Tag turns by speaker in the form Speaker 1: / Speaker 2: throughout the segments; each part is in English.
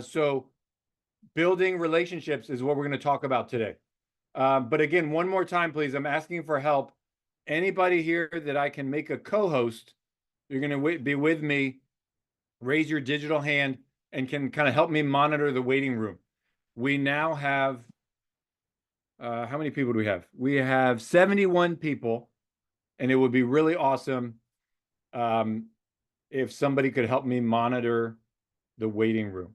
Speaker 1: So building relationships is what we're going to talk about today. But again, one more time, please. I'm asking for help. Anybody here that I can make a co-host, you're going to be with me. Raise your digital hand and can kind of help me monitor the waiting room. We now have, how many people do we have? We have 71 people, and it would be really awesome if somebody could help me monitor the waiting room.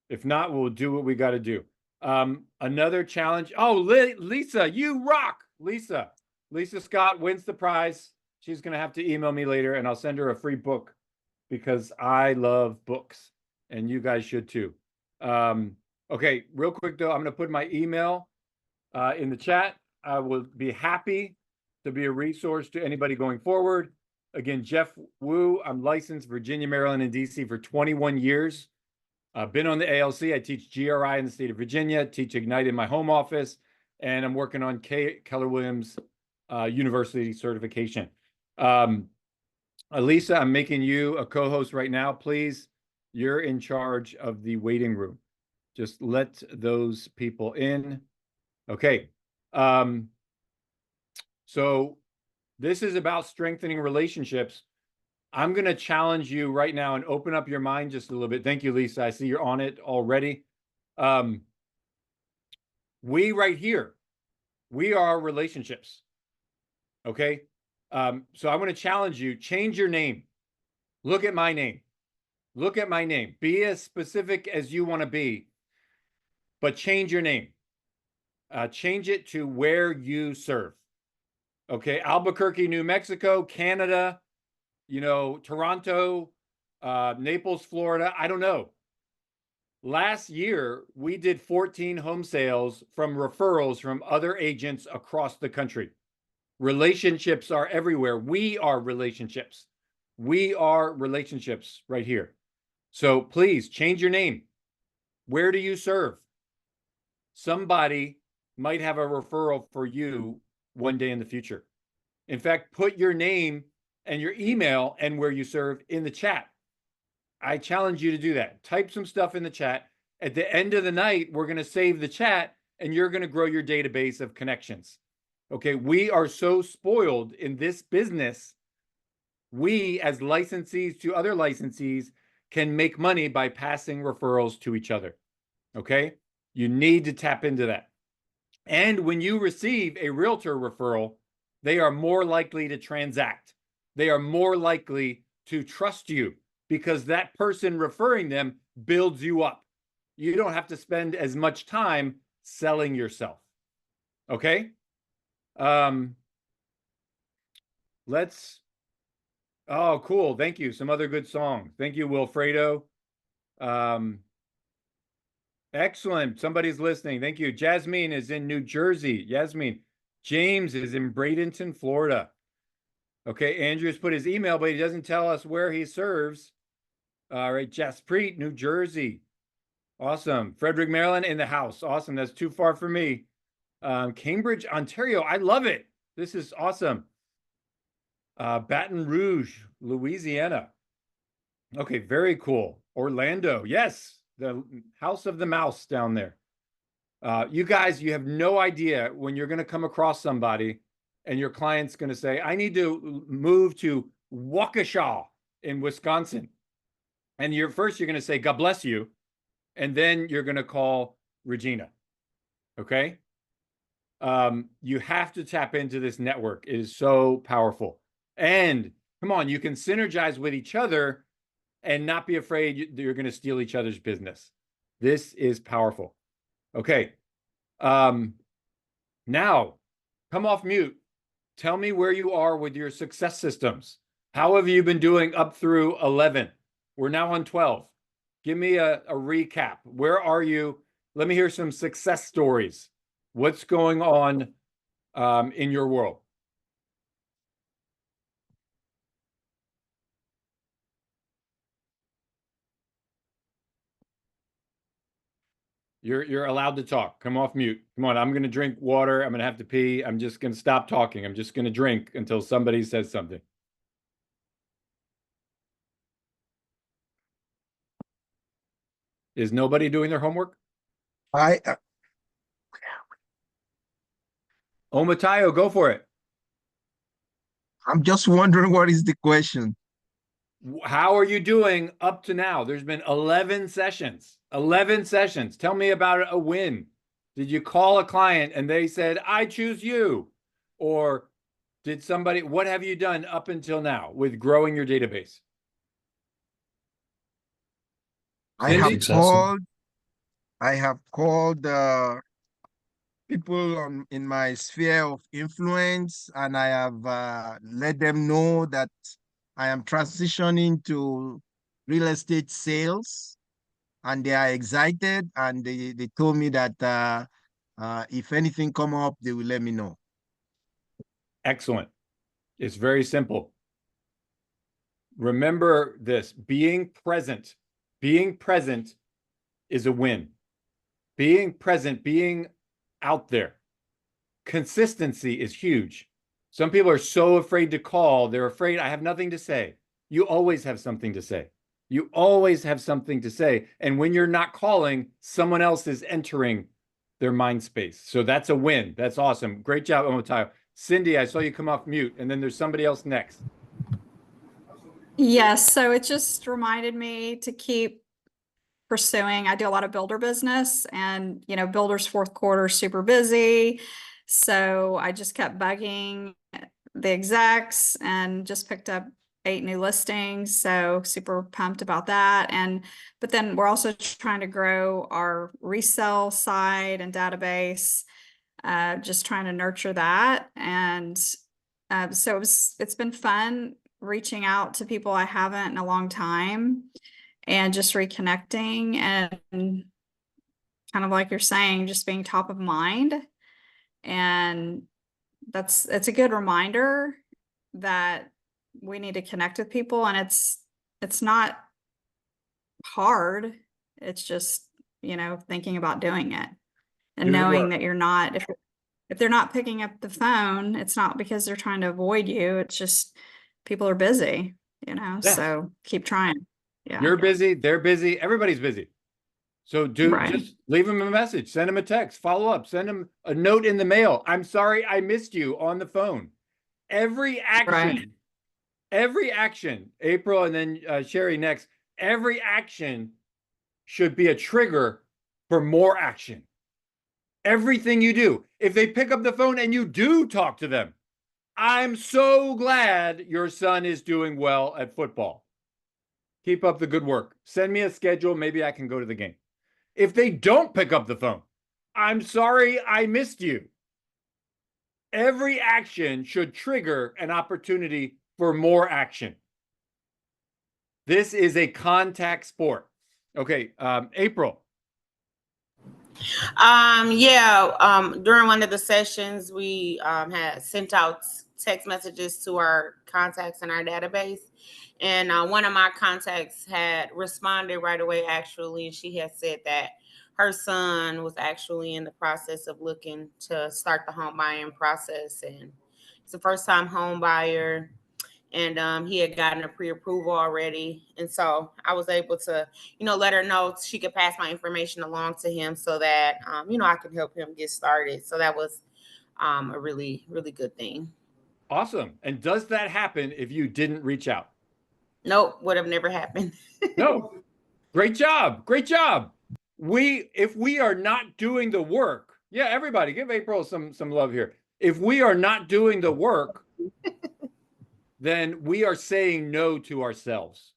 Speaker 1: If not, we'll do what we got to do. Another challenge. Oh, Lisa, you rock. Lisa Scott wins the prize. She's going to have to email me later, and I'll send her a free book because I love books, and you guys should too. Okay, real quick though, I'm going to put my email in the chat. I will be happy to be a resource to anybody going forward. Again, Jeff Wu. I'm licensed Virginia, Maryland, and DC for 21 years. I've been on the ALC. I teach GRI in the state of Virginia, teach Ignite in my home office, and I'm working on Keller Williams University certification. Elisa, I'm making you a co-host right now. Please, you're in charge of the waiting room. Just let those people in. Okay. So this is about strengthening relationships. I'm going to challenge you right now and open up your mind just a little bit. Thank you, Lisa. I see you're on it already. We right here, we are relationships. Okay. So I want to challenge you, change your name. Look at my name. Look at my name. Be as specific as you want to be, but change your name. Change it to where you serve. Okay. Albuquerque, New Mexico, Canada, Toronto, Naples, Florida. I don't know. Last year, we did 14 home sales from referrals from other agents across the country. Relationships are everywhere. We are relationships. We are relationships right here. So please change your name. Where do you serve? Somebody might have a referral for you one day in the future. In fact, put your name and your email and where you serve in the chat. I challenge you to do that. Type some stuff in the chat. At the end of the night, we're going to save the chat and you're going to grow your database of connections. Okay, we are so spoiled in this business. We, as licensees to other licensees, can make money by passing referrals to each other. Okay, you need to tap into that. And when you receive a realtor referral, they are more likely to transact. They are more likely to trust you because that person referring them builds you up. You don't have to spend as much time selling yourself. Okay? Oh, cool. Thank you. Some other good songs. Thank you, Wilfredo. Excellent. Somebody's listening. Thank you. Jasmine is in New Jersey. Jasmine. James is in Bradenton, Florida. Okay, Andrew's put his email, but he doesn't tell us where he serves. All right, Jaspreet, New Jersey. Awesome. Frederick, Maryland in the house. Awesome. That's too far for me. Cambridge, Ontario. I love it. This is awesome. Baton Rouge, Louisiana. Okay, very cool. Orlando. Yes, the House of the Mouse down there. You guys, you have no idea when you're going to come across somebody and your client's going to say, I need to move to Waukesha in Wisconsin. And you're going to say, God bless you. And then you're going to call Regina. Okay. You have to tap into this network. It is so powerful. And come on, you can synergize with each other and not be afraid you're going to steal each other's business. This is powerful. Okay. Now, come off mute. Tell me where you are with your success systems. How have you been doing up through 11? We're now on 12. Give me a recap. Where are you? Let me hear some success stories. What's going on in your world? You're allowed to talk. Come off mute. Come on, I'm going to drink water. I'm going to have to pee. I'm just going to stop talking. I'm just going to drink until somebody says something. Is nobody doing their homework?
Speaker 2: I
Speaker 1: Matayo, go for it.
Speaker 2: I'm just wondering what is the question.
Speaker 1: How are you doing up to now? There's been 11 sessions. 11 sessions. Tell me about a win. Did you call a client and they said, I choose you? Or did somebody, what have you done up until now with growing your database?
Speaker 2: I have
Speaker 1: Cindy?
Speaker 2: called. I have called people in my sphere of influence, and I have let them know that I am transitioning to real estate sales, and they are excited, and they told me that if anything come up, they will let me know.
Speaker 1: Excellent. It's very simple. Remember this, being present is a win. Being present, being out there. Consistency is huge. Some people are so afraid to call. They're afraid, I have nothing to say. You always have something to say. You always have something to say. And when you're not calling, someone else is entering their mind space. So that's a win. That's awesome. Great job, Omotayo. Cindy, I saw you come off mute, and then there's somebody else next.
Speaker 3: Yes, so it just reminded me to keep pursuing. I do a lot of builder business, and builders fourth quarter super busy. So I just kept bugging the execs and just picked up 8 new listings. So super pumped about that. But then we're also trying to grow our resale side and database, just trying to nurture that. And so it's been fun reaching out to people I haven't in a long time and just reconnecting, and kind of like you're saying, just being top of mind. And it's a good reminder that we need to connect with people, and it's not hard. It's just, thinking about doing it and knowing that you're not, if they're not picking up the phone, it's not because they're trying to avoid you. It's just people are busy, so keep trying. Yeah.
Speaker 1: You're busy, they're busy, everybody's busy. So just leave them a message, send them a text, follow up, send them a note in the mail. I'm sorry I missed you on the phone. Every action, April, and then Sherry next, every action should be a trigger for more action. Everything you do. If they pick up the phone and you do talk to them, I'm so glad your son is doing well at football. Keep up the good work. Send me a schedule. Maybe I can go to the game. If they don't pick up the phone, I'm sorry I missed you. Every action should trigger an opportunity for more action. This is a contact sport. Okay, April.
Speaker 4: During one of the sessions, we had sent out text messages to our contacts in our database. And one of my contacts had responded right away, actually. She had said that her son was actually in the process of looking to start the home buying process. And it's a first-time home buyer. And he had gotten a pre-approval already. And so I was able to, let her know she could pass my information along to him so that, I could help him get started. So that was a really, really good thing.
Speaker 1: Awesome. And does that happen if you didn't reach out?
Speaker 4: Nope, would have never happened.
Speaker 1: No. Great job. Great job. If we are not doing the work, everybody give April some love here. If we are not doing the work, then we are saying no to ourselves.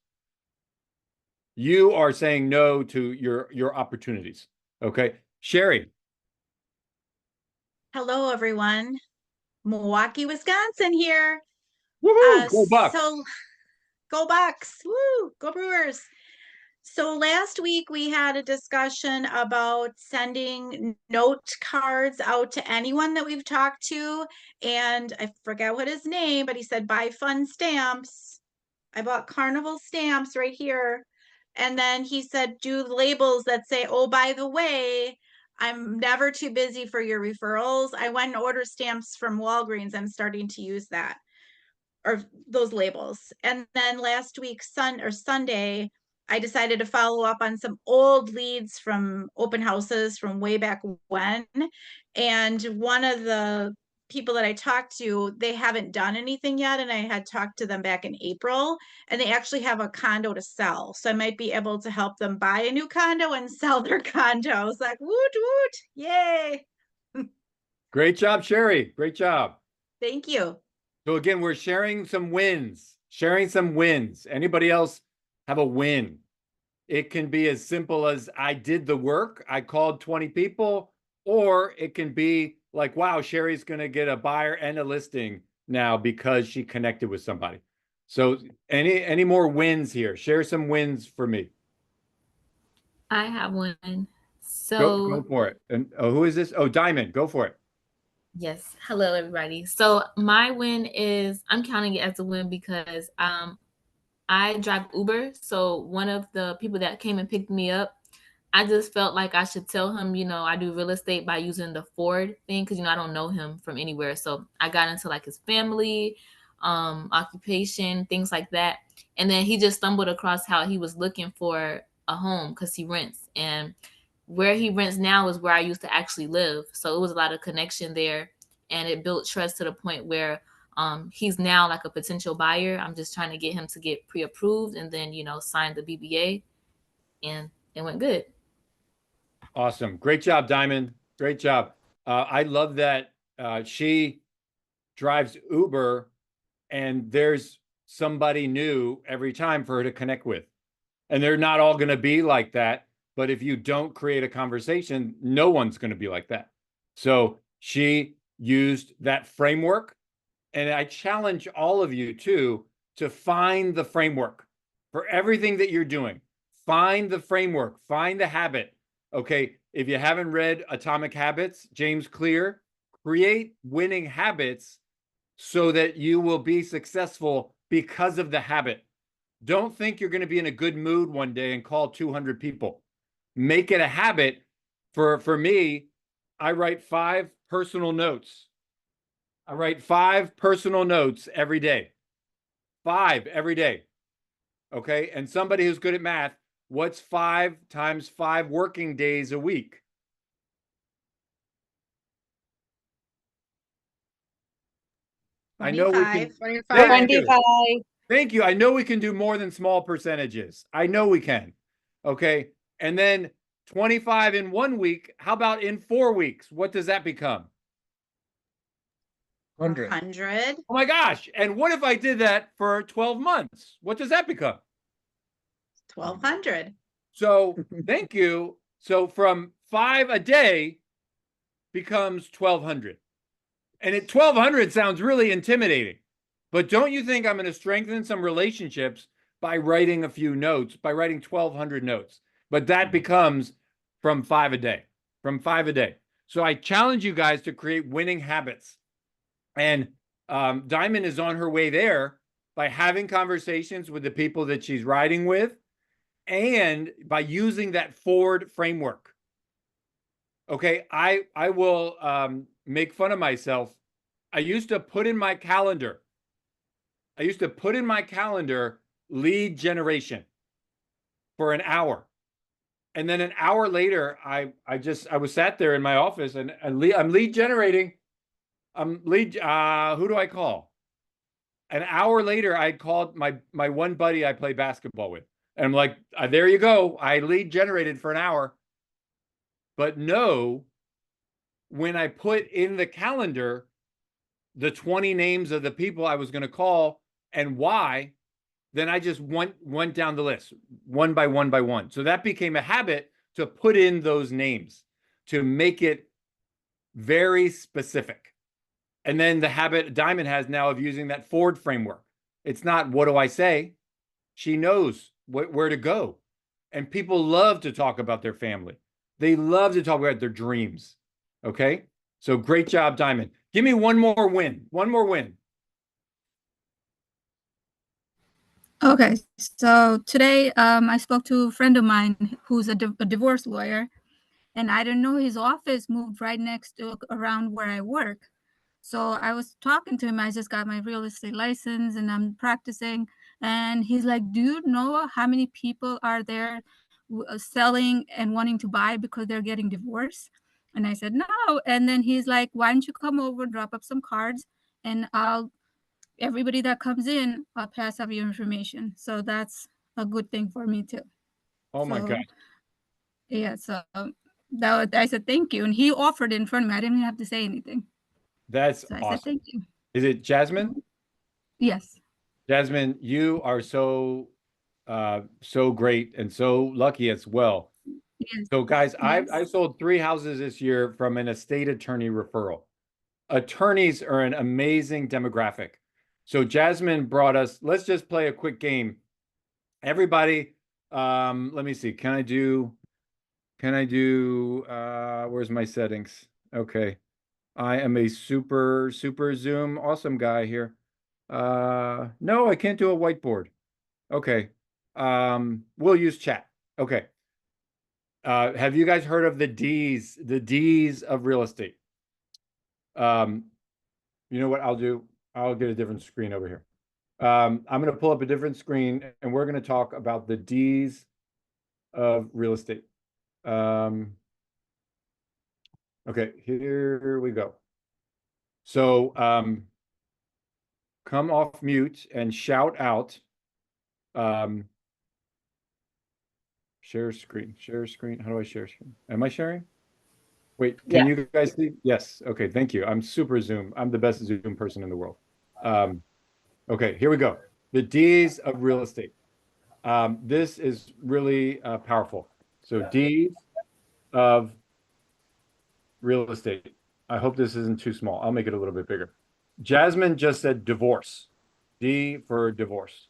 Speaker 1: You are saying no to your opportunities. Okay. Sherry.
Speaker 5: Hello, everyone. Milwaukee, Wisconsin here.
Speaker 1: Woo-hoo, go Bucks.
Speaker 5: So go Bucks. Woo, go Brewers. So last week we had a discussion about sending note cards out to anyone that we've talked to. And I forget what his name, but he said, buy fun stamps. I bought Carnival stamps right here. And then he said, do labels that say, oh, by the way, I'm never too busy for your referrals. I went and ordered stamps from Walgreens. I'm starting to use that, or those labels. And then last week, Sunday, I decided to follow up on some old leads from open houses from way back when. And one of the people that I talked to, they haven't done anything yet. And I had talked to them back in April, and they actually have a condo to sell. So I might be able to help them buy a new condo and sell their condo. It's like, woot, woot, yay.
Speaker 1: Great job, Sherry. Great job.
Speaker 5: Thank you.
Speaker 1: So again, we're sharing some wins. Anybody else have a win? It can be as simple as I did the work, I called 20 people, or it can be like, wow, Sherry's going to get a buyer and a listing now because she connected with somebody. So any more wins here? Share some wins for me.
Speaker 6: I have one.
Speaker 1: Go
Speaker 6: So,
Speaker 1: for it. And who is this? Oh, Diamond, go for it.
Speaker 6: yes. Hello, everybody. So my win is I'm counting it as a win because I drive Uber. So one of the people that came and picked me up, I just felt like I should tell him, I do real estate by using the Ford thing because I don't know him from anywhere. So I got into like his family, occupation, things like that. And then he just stumbled across how he was looking for a home because he rents. And where he rents now is where I used to actually live. So it was a lot of connection there. And it built trust to the point where he's now like a potential buyer. I'm just trying to get him to get pre-approved and then, sign the BBA. And it went good.
Speaker 1: Awesome. Great job, Diamond. Great job. I love that she drives Uber and there's somebody new every time for her to connect with. And they're not all going to be like that. But if you don't create a conversation, no one's going to be like that. So she used that framework. And I challenge all of you too, to find the framework for everything that you're doing. Find the framework, find the habit. Okay, if you haven't read Atomic Habits, James Clear, create winning habits so that you will be successful because of the habit. Don't think you're going to be in a good mood one day and call 200 people. Make it a habit. For me, I write 5 personal notes. I write 5 personal notes every day. 5 every day. Okay, and somebody who's good at math, what's 5 times 5 working days a week? I know we can.
Speaker 5: 25.
Speaker 1: Thank you. Thank you. I know we can do more than small percentages. I know we can. Okay, and then 25 in 1 week. How about in 4 weeks? What does that become?
Speaker 2: 100.
Speaker 5: 100.
Speaker 1: Oh my gosh. And what if I did that for 12 months? What does that become?
Speaker 5: 1,200.
Speaker 1: So thank you. So from 5 a day becomes 1,200. And at 1,200 sounds really intimidating. But don't you think I'm going to strengthen some relationships by writing a few notes, by writing 1,200 notes? But that becomes from 5 a day, from 5 a day. So I challenge you guys to create winning habits. And Diamond is on her way there by having conversations with the people that she's riding with and by using that Ford framework. Okay, I will make fun of myself. I used to put in my calendar. Lead generation for an hour. And then an hour later, I was sat there in my office and I'm lead generating. Who do I call? An hour later, I called my one buddy I play basketball with. And I'm like, there you go. I lead generated for an hour. But no, when I put in the calendar the 20 names of the people I was going to call and why, then I just went down the list one by one by one. So that became a habit to put in those names to make it very specific. And then the habit Diamond has now of using that Ford framework. It's not, what do I say? She knows where to go. And people love to talk about their family. They love to talk about their dreams. Okay? So great job, Diamond. Give me one more win. One more win.
Speaker 7: Okay, so today I spoke to a friend of mine who's a divorce lawyer, and I didn't know his office moved right next to around where I work. So I was talking to him. I just got my real estate license and I'm practicing. And he's like, do you know how many people are there selling and wanting to buy because they're getting divorced? And I said, no. And then he's like, why don't you come over, drop up some cards, and everybody that comes in, I'll pass up your information. So that's a good thing for me too.
Speaker 1: Oh my
Speaker 7: So,
Speaker 1: God.
Speaker 7: yeah, so I said thank you, and he offered in front of me. I didn't even have to say anything.
Speaker 1: That's
Speaker 7: So I said
Speaker 1: awesome.
Speaker 7: thank you.
Speaker 1: Is it Jasmine?
Speaker 7: Yes.
Speaker 1: Jasmine, you are so great and so lucky as well.
Speaker 7: Yes.
Speaker 1: So guys, I
Speaker 7: Yes.
Speaker 1: sold 3 houses this year from an estate attorney referral. Attorneys are an amazing demographic. So Jasmine brought us, let's just play a quick game. Everybody, let me see. Can I do, where's my settings? Okay. I am a super Zoom awesome guy here. No, I can't do a whiteboard. Okay. We'll use chat. Okay. Have you guys heard of the D's of real estate? You know what I'll do? I'll get a different screen over here. I'm going to pull up a different screen and we're going to talk about the D's of real estate. Okay, here we go. So, come off mute and shout out. Share screen. How do I share screen? Am I sharing? Wait, can you guys see? Yes. Okay, thank you. I'm super Zoom. I'm the best Zoom person in the world. Okay, here we go. The D's of real estate. This is really powerful. So D's of real estate. I hope this isn't too small. I'll make it a little bit bigger. Jasmine just said divorce. D for divorce.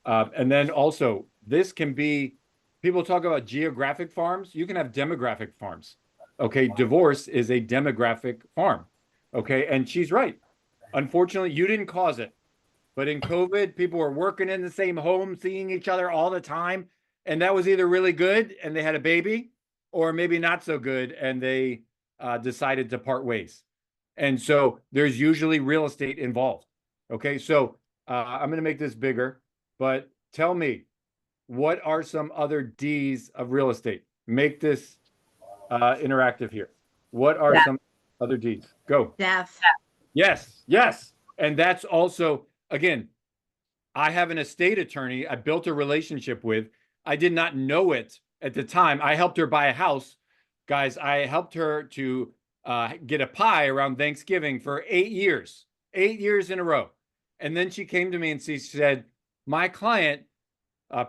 Speaker 1: And then also, this can be, people talk about geographic farms. You can have demographic farms. Okay, divorce is a demographic farm. Okay, and she's right. Unfortunately, you didn't cause it. But in COVID, people were working in the same home, seeing each other all the time. And that was either really good and they had a baby, or maybe not so good and they decided to part ways. And so there's usually real estate involved. Okay, so I'm going to make this bigger, but tell me, what are some other D's of real estate? Make this interactive here. What are some other D's? Go.
Speaker 5: Death.
Speaker 1: Yes, yes. And that's also, again, I have an estate attorney I built a relationship with. I did not know it at the time. I helped her buy a house. Guys, I helped her to get a pie around Thanksgiving for 8 years, 8 years in a row. And then she came to me and she said, my client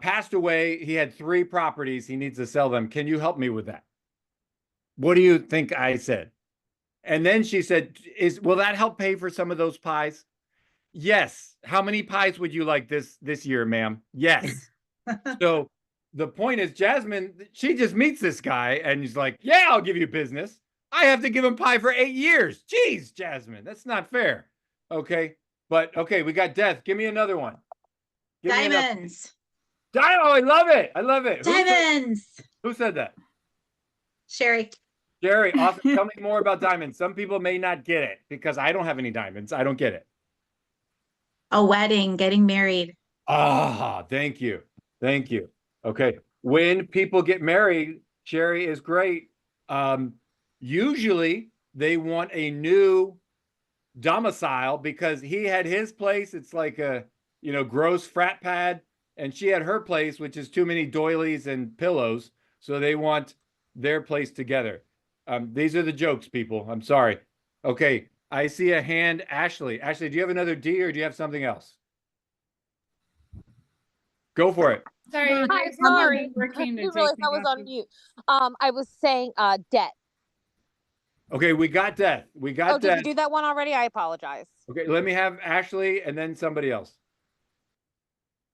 Speaker 1: passed away. He had 3 properties. He needs to sell them. Can you help me with that? What do you think I said? And then she said, will that help pay for some of those pies? Yes. How many pies would you like this year, ma'am? Yes. So the point is, Jasmine, she just meets this guy and he's like, yeah, I'll give you business. I have to give him pie for 8 years. Jeez, Jasmine, that's not fair. Okay. But okay, we got death. Give me another one.
Speaker 5: Diamonds.
Speaker 1: Oh, I love it. I love it.
Speaker 5: Diamonds.
Speaker 1: Who said that?
Speaker 5: Sherry.
Speaker 1: Jerry, awesome. Tell me more about diamonds. Some people may not get it because I don't have any diamonds. I don't get it.
Speaker 5: A wedding, getting married.
Speaker 1: Ah, thank you. Thank you. Okay. When people get married, Sherry is great. Usually they want a new domicile because he had his place. It's like a, gross frat pad. And she had her place, which is too many doilies and pillows. So they want their place together. These are the jokes, people. I'm sorry. Okay. I see a hand. Ashley. Ashley, do you have another D or do you have something else? Go for it.
Speaker 8: Sorry,
Speaker 9: Hi,
Speaker 8: someone's
Speaker 9: sorry.
Speaker 8: working
Speaker 9: I
Speaker 8: to
Speaker 9: didn't realize
Speaker 8: take me
Speaker 9: I was
Speaker 8: off
Speaker 9: on
Speaker 8: mute.
Speaker 9: mute. I was saying debt.
Speaker 1: Okay, we got death. We got
Speaker 9: Oh, did
Speaker 1: death.
Speaker 9: you do that one already? I apologize.
Speaker 1: Okay, let me have Ashley and then somebody else.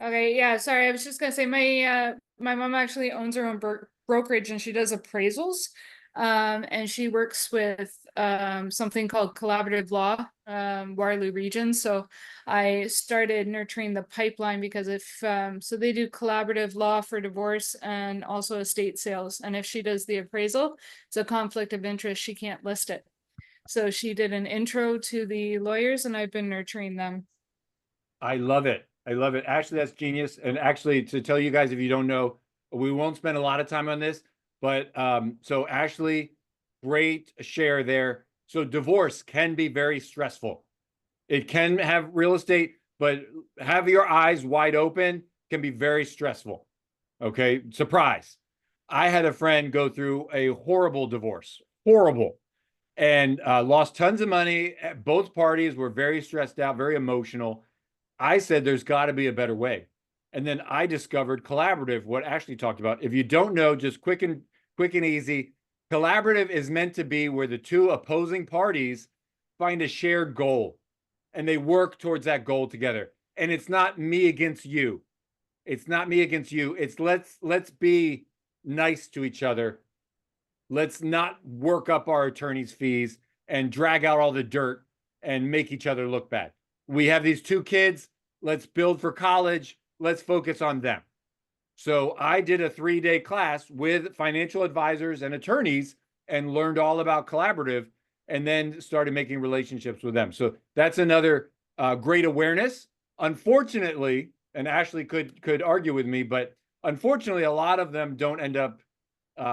Speaker 8: Okay, yeah, sorry. I was just gonna say my mom actually owns her own brokerage and she does appraisals. And she works with something called Collaborative Law, Waterloo Region. So I started nurturing the pipeline because if so they do collaborative law for divorce and also estate sales. And if she does the appraisal, it's a conflict of interest, she can't list it. So she did an intro to the lawyers and I've been nurturing them.
Speaker 1: I love it. I love it. Ashley, that's genius. And actually, to tell you guys, if you don't know, we won't spend a lot of time on this, but so Ashley, great share there. So divorce can be very stressful. It can have real estate, but have your eyes wide open can be very stressful. Okay, surprise. I had a friend go through a horrible divorce, horrible, and lost tons of money. Both parties were very stressed out, very emotional. I said, there's got to be a better way. And then I discovered collaborative, what Ashley talked about. If you don't know, just quick and easy. Collaborative is meant to be where the two opposing parties find a shared goal and they work towards that goal together. And it's not me against you. It's not me against you. It's let's be nice to each other. Let's not work up our attorney's fees and drag out all the dirt and make each other look bad. We have these two kids. Let's build for college. Let's focus on them. So I did a 3-day class with financial advisors and attorneys and learned all about collaborative and then started making relationships with them. So that's another great awareness. Unfortunately, and Ashley could argue with me, but unfortunately, a lot of them don't end up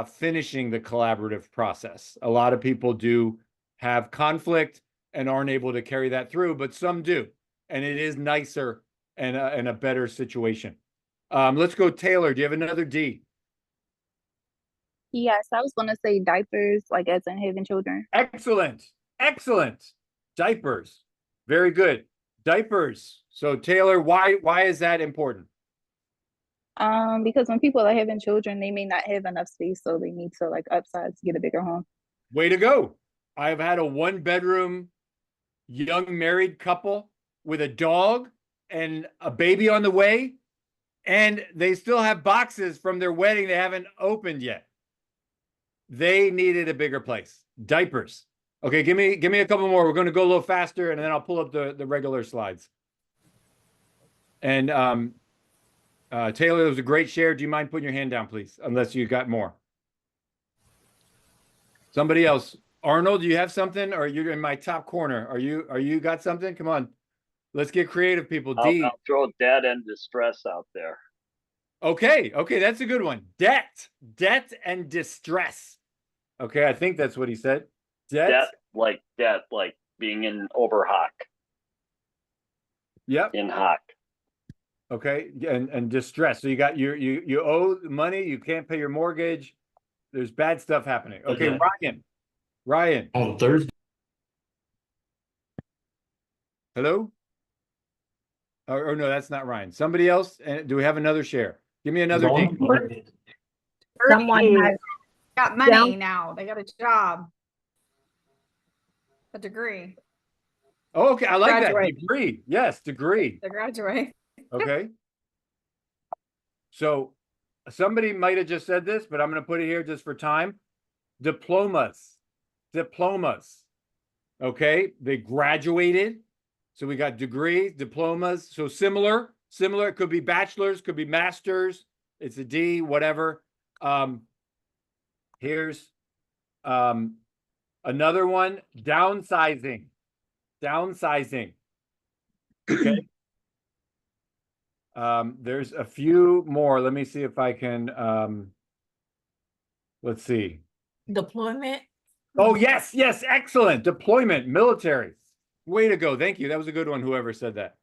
Speaker 1: finishing the collaborative process. A lot of people do have conflict and aren't able to carry that through, but some do. And it is nicer and a better situation. Let's go, Taylor. Do you have another D?
Speaker 10: Yes, I was gonna say diapers, like as in having children.
Speaker 1: Excellent. Excellent. Diapers. Very good. Diapers. So Taylor, why is that important?
Speaker 10: Because when people are having children, they may not have enough space, so they need to like upsize to get a bigger home.
Speaker 1: Way to go. I've had a 1-bedroom young married couple with a dog and a baby on the way, and they still have boxes from their wedding they haven't opened yet. They needed a bigger place. Diapers. Okay, give me a couple more. We're going to go a little faster, and then I'll pull up the regular slides. And Taylor, it was a great share. Do you mind putting your hand down, please? Unless you got more. Somebody else. Arnold, do you have something? Or you're in my top corner? Are you got something? Come on. Let's get creative, people. D.
Speaker 11: I'll throw debt and distress out there.
Speaker 1: Okay, that's a good one. Debt and distress. Okay, I think that's what he said. Debt,
Speaker 11: like being in over hock.
Speaker 1: Yep.
Speaker 11: In hock.
Speaker 1: Okay, and distress. So you got you owe money, you can't pay your mortgage. There's bad stuff happening. Okay, Ryan.
Speaker 12: On Thursday.
Speaker 1: Hello? Or no, that's not Ryan. Somebody else? Do we have another share? Give me another D.
Speaker 3: Someone got money now. They got a job. A degree.
Speaker 1: Oh, okay. I like
Speaker 3: Graduate.
Speaker 1: that. Degree. Yes, degree.
Speaker 3: They graduate.
Speaker 1: Okay. So somebody might have just said this, but I'm going to put it here just for time. Diplomas. Okay. They graduated. So we got degrees, diplomas. So similar. It could be bachelor's, could be master's. It's a D, whatever. Here's another one. Downsizing. Okay. There's a few more. Let me see if I can, let's see.
Speaker 6: Deployment.
Speaker 1: Oh, yes. Excellent. Deployment, military. Way to go. Thank you. That was a good one, whoever said that.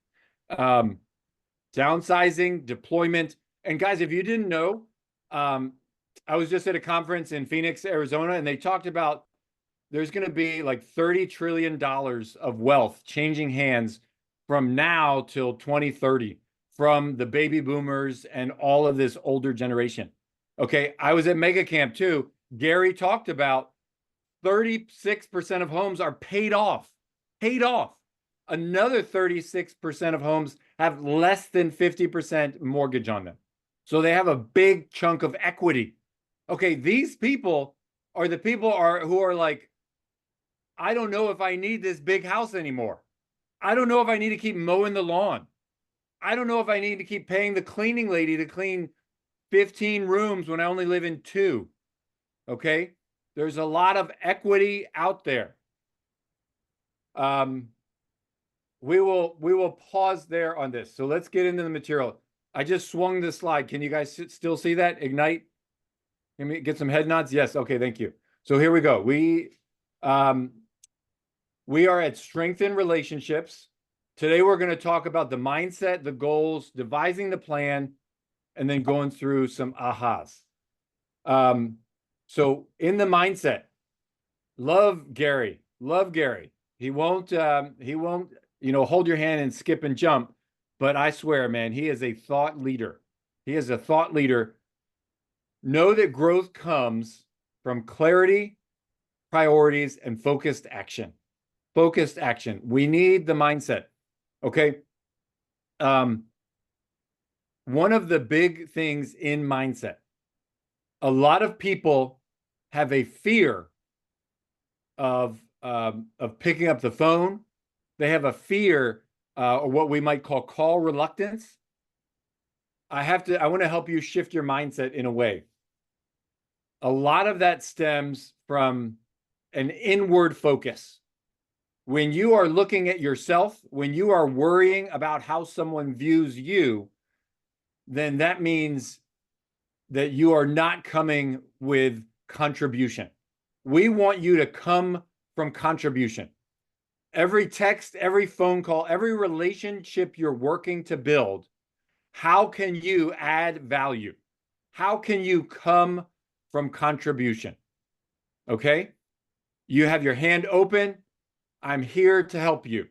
Speaker 1: Downsizing, deployment. And guys, if you didn't know, I was just at a conference in Phoenix, Arizona, and they talked about there's going to be like $30 trillion of wealth changing hands from now till 2030 from the baby boomers and all of this older generation. Okay, I was at Mega Camp too. Gary talked about 36% of homes are paid off. Another 36% of homes have less than 50% mortgage on them. So they have a big chunk of equity. Okay, these people are the people who are like, I don't know if I need this big house anymore. I don't know if I need to keep mowing the lawn. I don't know if I need to keep paying the cleaning lady to clean 15 rooms when I only live in 2. Okay? There's a lot of equity out there. we will pause there on this. So let's get into the material. I just swung the slide. Can you guys still see that? Ignite. Can we get some head nods? Yes. Okay. Thank you. So here we go. We are at Strengthen Relationships. Today, we're going to talk about the mindset, the goals, devising the plan, and then going through some ahas. So in the mindset, love Gary. He won't, hold your hand and skip and jump, but I swear, man, he is a thought leader. Know that growth comes from clarity, priorities, and focused action. We need the mindset. Okay. One of the big things in mindset, a lot of people have a fear of picking up the phone. They have a fear, or what we might call reluctance. I want to help you shift your mindset in a way. A lot of that stems from an inward focus. When you are looking at yourself, when you are worrying about how someone views you, then that means that you are not coming with contribution. We want you to come from contribution. Every text, every phone call, every relationship you're working to build, how can you add value? How can you come from contribution? Okay? You have your hand open. I'm here to help you.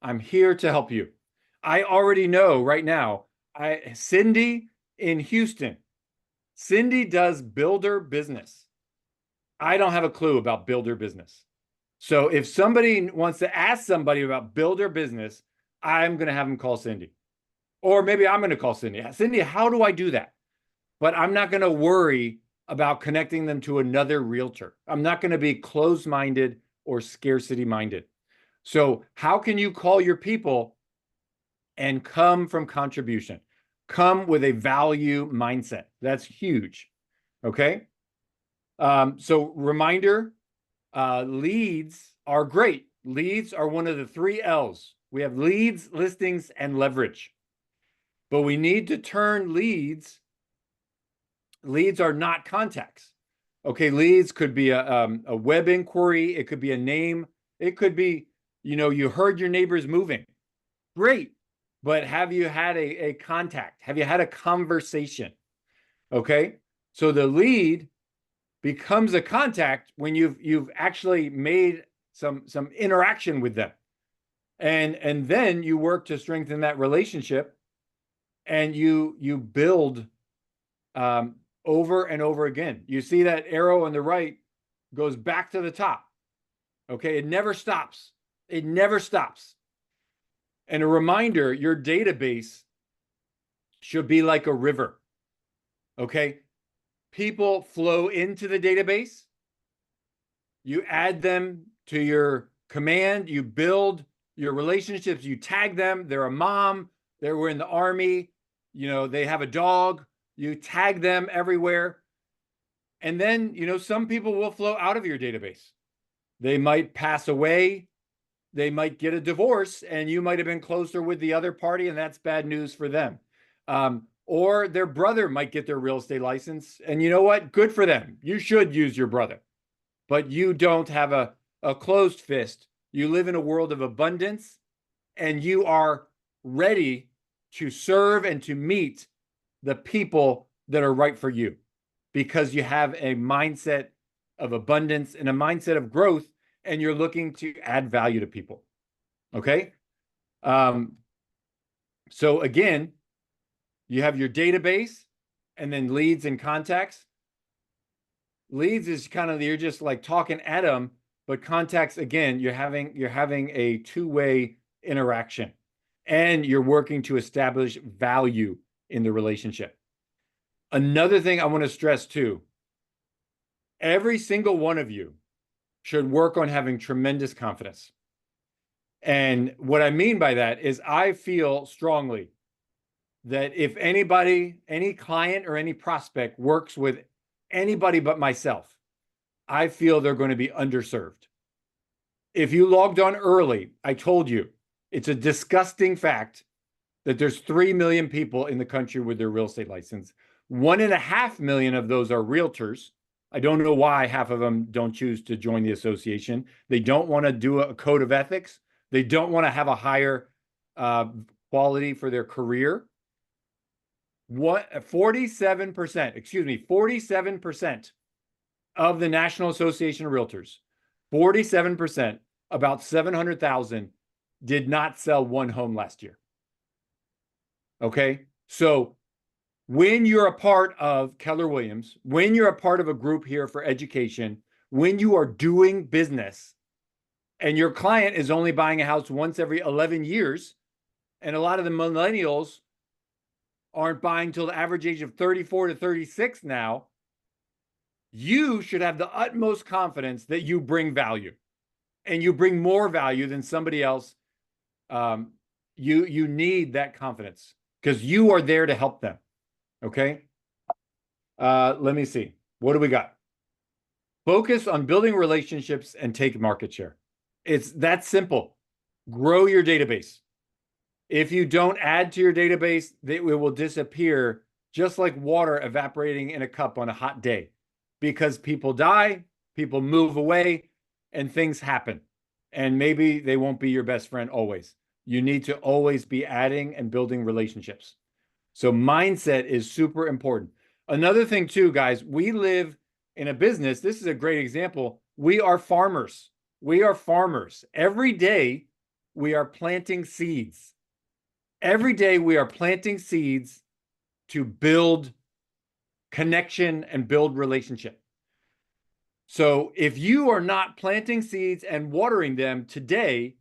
Speaker 1: I already know right now, Cindy in Houston, Cindy does builder business. I don't have a clue about builder business. So if somebody wants to ask somebody about builder business, I'm going to have them call Cindy. Or maybe I'm going to call Cindy. Cindy, how do I do that? But I'm not going to worry about connecting them to another realtor. I'm not going to be closed-minded or scarcity-minded. So how can you call your people and come from contribution? Come with a value mindset. That's huge. Okay. So reminder, leads are great. Leads are one of the 3 L's. We have leads, listings, and leverage. But we need to turn leads. Leads are not contacts. Okay, leads could be a web inquiry. It could be a name. It could be, you heard your neighbor's moving. Great. But have you had a contact? Have you had a conversation? Okay, so the lead becomes a contact when you've actually made some interaction with them, and then you work to strengthen that relationship, and you build over and over again. You see that arrow on the right goes back to the top. Okay, it never stops. And a reminder, your database should be like a river. Okay, people flow into the database. You add them to your command. You build your relationships. You tag them. They're a mom. They were in the Army. They have a dog. You tag them everywhere. And then, some people will flow out of your database. They might pass away. They might get a divorce, and you might have been closer with the other party, and that's bad news for them. Or their brother might get their real estate license, and you know what? Good for them. You should use your brother, but you don't have a closed fist. You live in a world of abundance, and you are ready to serve and to meet the people that are right for you, because you have a mindset of abundance and a mindset of growth, and you're looking to add value to people. Okay. So again, you have your database and then leads and contacts. Leads is you're just like talking at them, but contacts, again, you're having a two-way interaction, and you're working to establish value in the relationship. Another thing I want to stress too, every single one of you should work on having tremendous confidence. And what I mean by that is I feel strongly that if anybody, any client or any prospect works with anybody but myself, I feel they're going to be underserved. If you logged on early, I told you, It's a disgusting fact that there's 3 million people in the country with their real estate license. 1.5 million of those are realtors. I don't know why half of them don't choose to join the association. They don't want to do a code of ethics. They don't want to have a higher quality for their career. 47% of the National Association of Realtors, 47%, about 700,000, did not sell one home last year. Okay, so when you're a part of Keller Williams, when you're a part of a group here for education, when you are doing business and your client is only buying a house once every 11 years, and a lot of the millennials aren't buying till the average age of 34 to 36 now, you should have the utmost confidence that you bring value, and you bring more value than somebody else. You need that confidence because you are there to help them. Okay. Let me see. What do we got? Focus on building relationships and take market share. It's that simple. Grow your database. If you don't add to your database, it will disappear just like water evaporating in a cup on a hot day, because people die, people move away, and things happen. And maybe they won't be your best friend always. You need to always be adding and building relationships. So mindset is super important. Another thing too, guys, we live in a business. This is a great example. We are farmers. We are farmers. Every day we are planting seeds. Every day we are planting seeds to build connection and build relationship. So if you are not planting seeds and watering them today,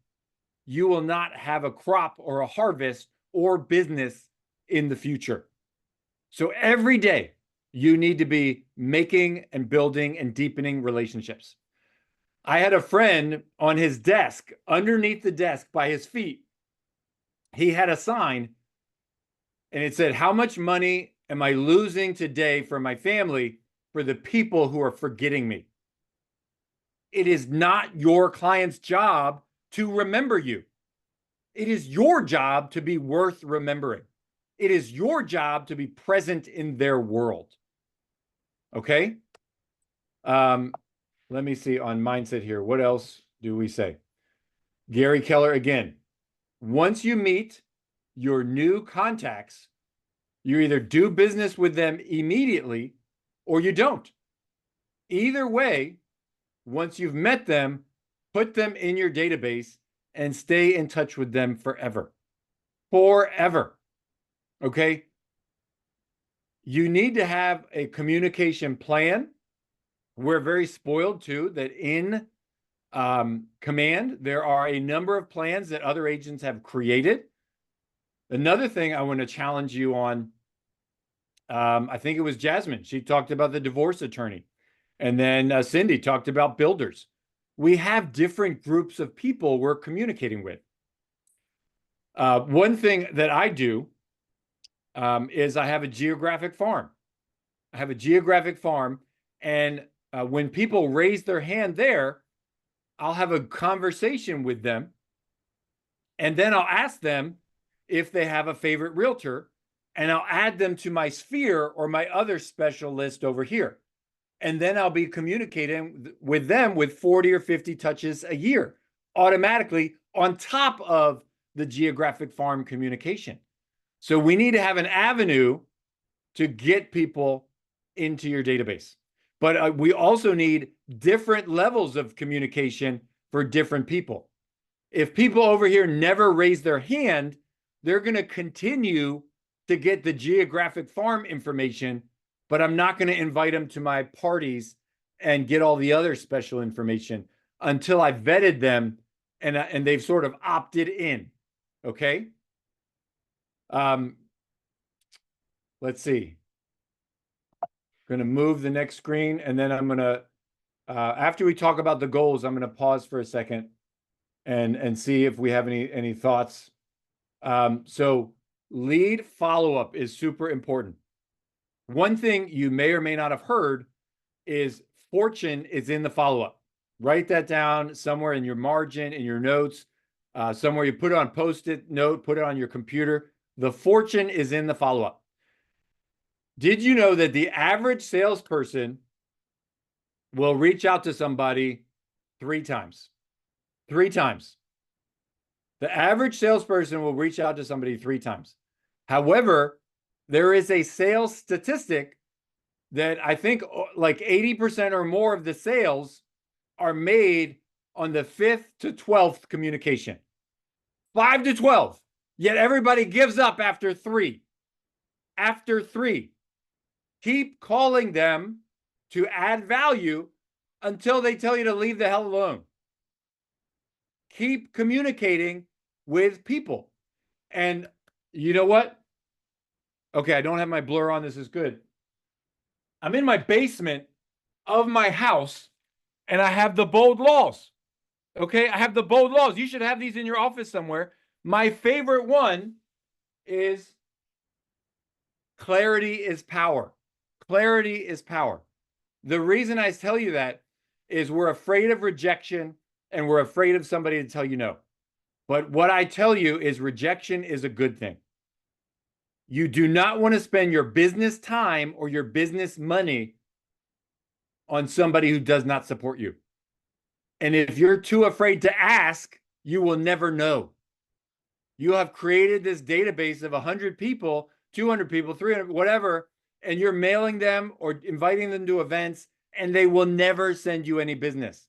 Speaker 1: you will not have a crop or a harvest or business in the future. So every day you need to be making and building and deepening relationships. I had a friend on his desk, underneath the desk by his feet, he had a sign and it said, "How much money am I losing today for my family for the people who are forgetting me?" It is not your client's job to remember you. It is your job to be worth remembering. It is your job to be present in their world. Okay? Let me see on mindset here. What else do we say? Gary Keller again. Once you meet your new contacts, you either do business with them immediately or you don't. Either way, once you've met them, put them in your database and stay in touch with them forever. Forever. Okay? You need to have a communication plan. We're very spoiled too that in Command, there are a number of plans that other agents have created. Another thing I want to challenge you on, I think it was Jasmine. She talked about the divorce attorney. And then Cindy talked about builders. We have different groups of people we're communicating with. One thing that I do is I have a geographic farm. I have a geographic farm, and when people raise their hand there, I'll have a conversation with them, and then I'll ask them if they have a favorite realtor, and I'll add them to my sphere or my other special list over here. And then I'll be communicating with them with 40 or 50 touches a year, automatically on top of the geographic farm communication. So we need to have an avenue to get people into your database. But we also need different levels of communication for different people. If people over here never raise their hand, they're going to continue to get the geographic farm information, but I'm not going to invite them to my parties and get all the other special information until I vetted them and they've sort of opted in. Okay. Let's see. Going to move the next screen, and then I'm going to, after we talk about the goals, I'm going to pause for a second and see if we have any thoughts. So lead follow-up is super important. One thing you may or may not have heard is fortune is in the follow-up. Write that down somewhere in your margin, in your notes. somewhere. You put it on Post-it note, put it on your computer. The fortune is in the follow-up. Did you know that the average salesperson will reach out to somebody 3 times? 3 times. The average salesperson will reach out to somebody 3 times. However, there is a sales statistic that I think like 80% or more of the sales are made on the 5th to 12th communication. 5 to 12. Yet everybody gives up after 3. After 3. Keep calling them to add value until they tell you to leave the hell alone. Keep communicating with people. And you know what? Okay, I don't have my blur on. This is good. I'm in my basement of my house and I have the bold laws. Okay, I have the bold laws. You should have these in your office somewhere. My favorite one is clarity is power. Clarity is power. The reason I tell you that is we're afraid of rejection and we're afraid of somebody to tell you no. But what I tell you is rejection is a good thing. You do not want to spend your business time or your business money on somebody who does not support you. And if you're too afraid to ask, you will never know. You have created this database of 100 people, 200 people, 300, whatever, and you're mailing them or inviting them to events, and they will never send you any business.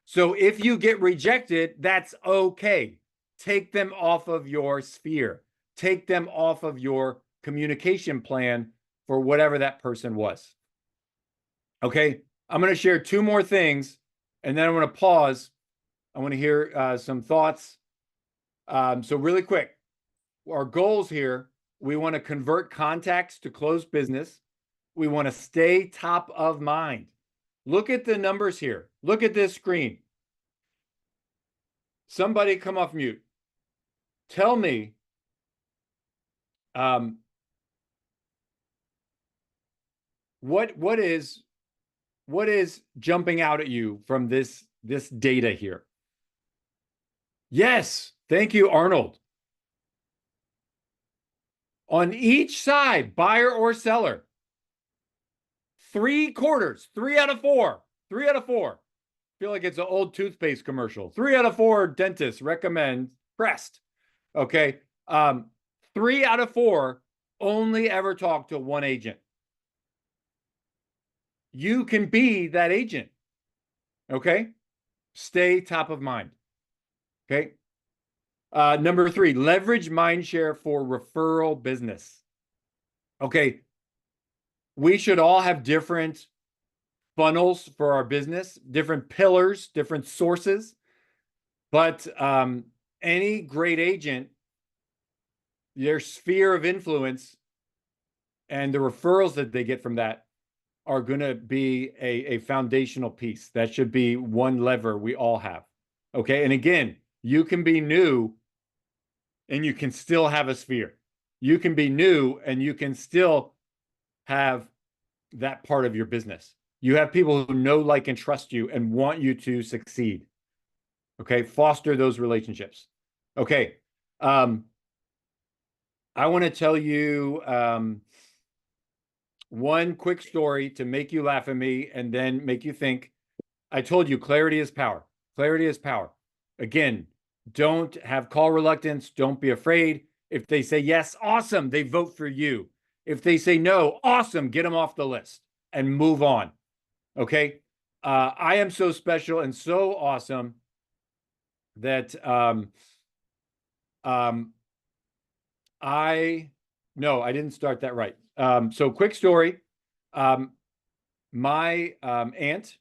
Speaker 1: So if you get rejected, that's okay. Take them off of your sphere. Take them off of your communication plan for whatever that person was. Okay, I'm going to share 2 more things, and then I'm going to pause. I want to hear some thoughts. So really quick, our goals here, we want to convert contacts to closed business. We want to stay top of mind. Look at the numbers here. Look at this screen. Somebody come off mute. Tell me, what is jumping out at you from this data here? Yes, thank you, Arnold. On each side, buyer or seller, 3 quarters, 3 out of 4, 3 out of 4. I feel like it's an old toothpaste commercial. 3 out of 4 dentists recommend Crest. Okay. 3 out of 4 only ever talk to 1 agent. You can be that agent. Okay. Stay top of mind. Okay. Number 3, leverage mindshare for referral business. Okay. We should all have different funnels for our business, different pillars, different sources. But any great agent, their sphere of influence and the referrals that they get from that are going to be a foundational piece. That should be one lever we all have. Okay. And again, you can be new and you can still have a sphere. You can be new and you can still have that part of your business. You have people who know, like, and trust you and want you to succeed. Okay. Foster those relationships. Okay. I want to tell you one quick story to make you laugh at me and then make you think. I told you clarity is power. Clarity is power. Again, don't have call reluctance. Don't be afraid. If they say yes, awesome, they vote for you. If they say no, awesome, get them off the list and move on. Okay. I am so special and so awesome that I didn't start that right. So quick story. My aunt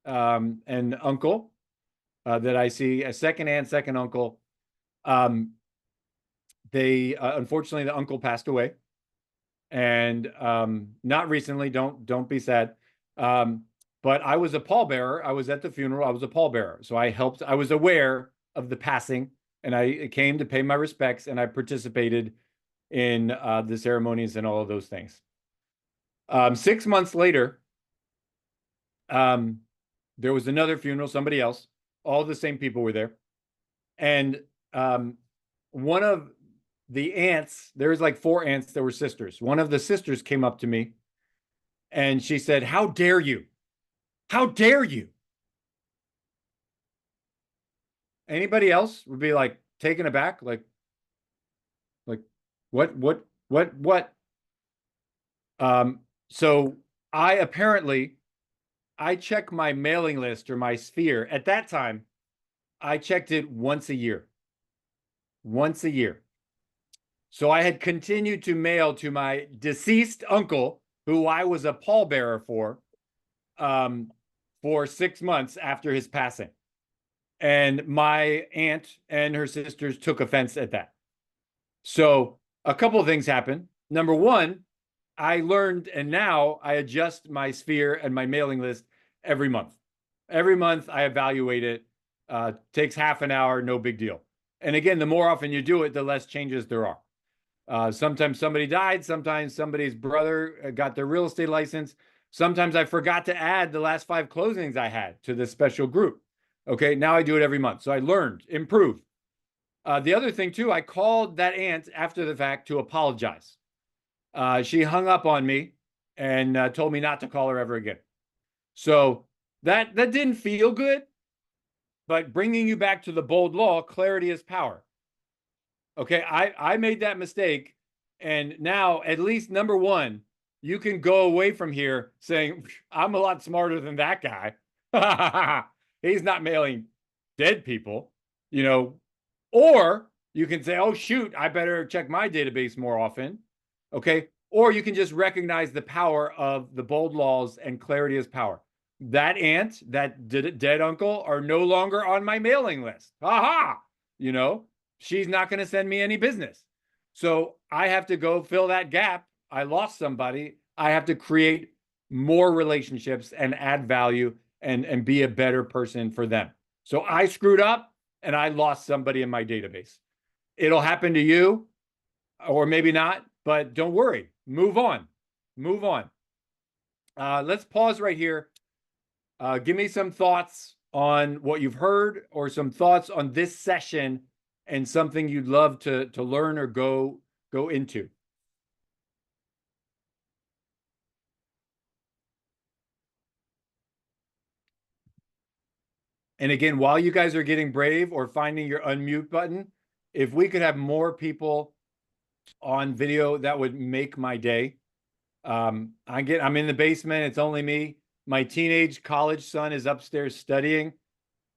Speaker 1: and uncle that I see, a second aunt, second uncle, they unfortunately the uncle passed away, and not recently. Don't be sad. But I was a pallbearer. I was at the funeral. I was a pallbearer, so I helped. I was aware of the passing, and I came to pay my respects, and I participated in the ceremonies and all of those things. 6 months later, there was another funeral, somebody else, all the same people were there. And one of the aunts, there's like 4 aunts that were sisters. One of the sisters came up to me and she said, "How dare you? How dare you?" Anybody else would be like taken aback, like what? So I check my mailing list or my sphere. At that time, I checked it once a year. Once a year. So I had continued to mail to my deceased uncle, who I was a pallbearer for 6 months after his passing. And my aunt and her sisters took offense at that. So a couple of things happened. Number one, I learned, and now I adjust my sphere and my mailing list every month. Every month I evaluate it. Takes half an hour, no big deal. And again, the more often you do it, the less changes there are. Sometimes somebody died. Sometimes somebody's brother got their real estate license. Sometimes I forgot to add the last 5 closings I had to this special group. Okay, now I do it every month. So I learned, improved. The other thing too, I called that aunt after the fact to apologize. She hung up on me and told me not to call her ever again. So that didn't feel good, but bringing you back to the bold law, clarity is power. Okay, I made that mistake, and now at least number one, you can go away from here saying, I'm a lot smarter than that guy. He's not mailing dead people, or you can say, oh, shoot, I better check my database more often. Okay. Or you can just recognize the power of the bold laws and clarity is power. That aunt, that dead uncle are no longer on my mailing list. Aha! She's not going to send me any business. So I have to go fill that gap. I lost somebody. I have to create more relationships and add value and be a better person for them. So I screwed up and I lost somebody in my database. It'll happen to you or maybe not, but don't worry. Move on. Move on. Let's pause right here. Give me some thoughts on what you've heard or some thoughts on this session and something you'd love to learn or go into. And again, while you guys are getting brave or finding your unmute button, if we could have more people on video, that would make my day. I'm in the basement. It's only me. My teenage college son is upstairs studying.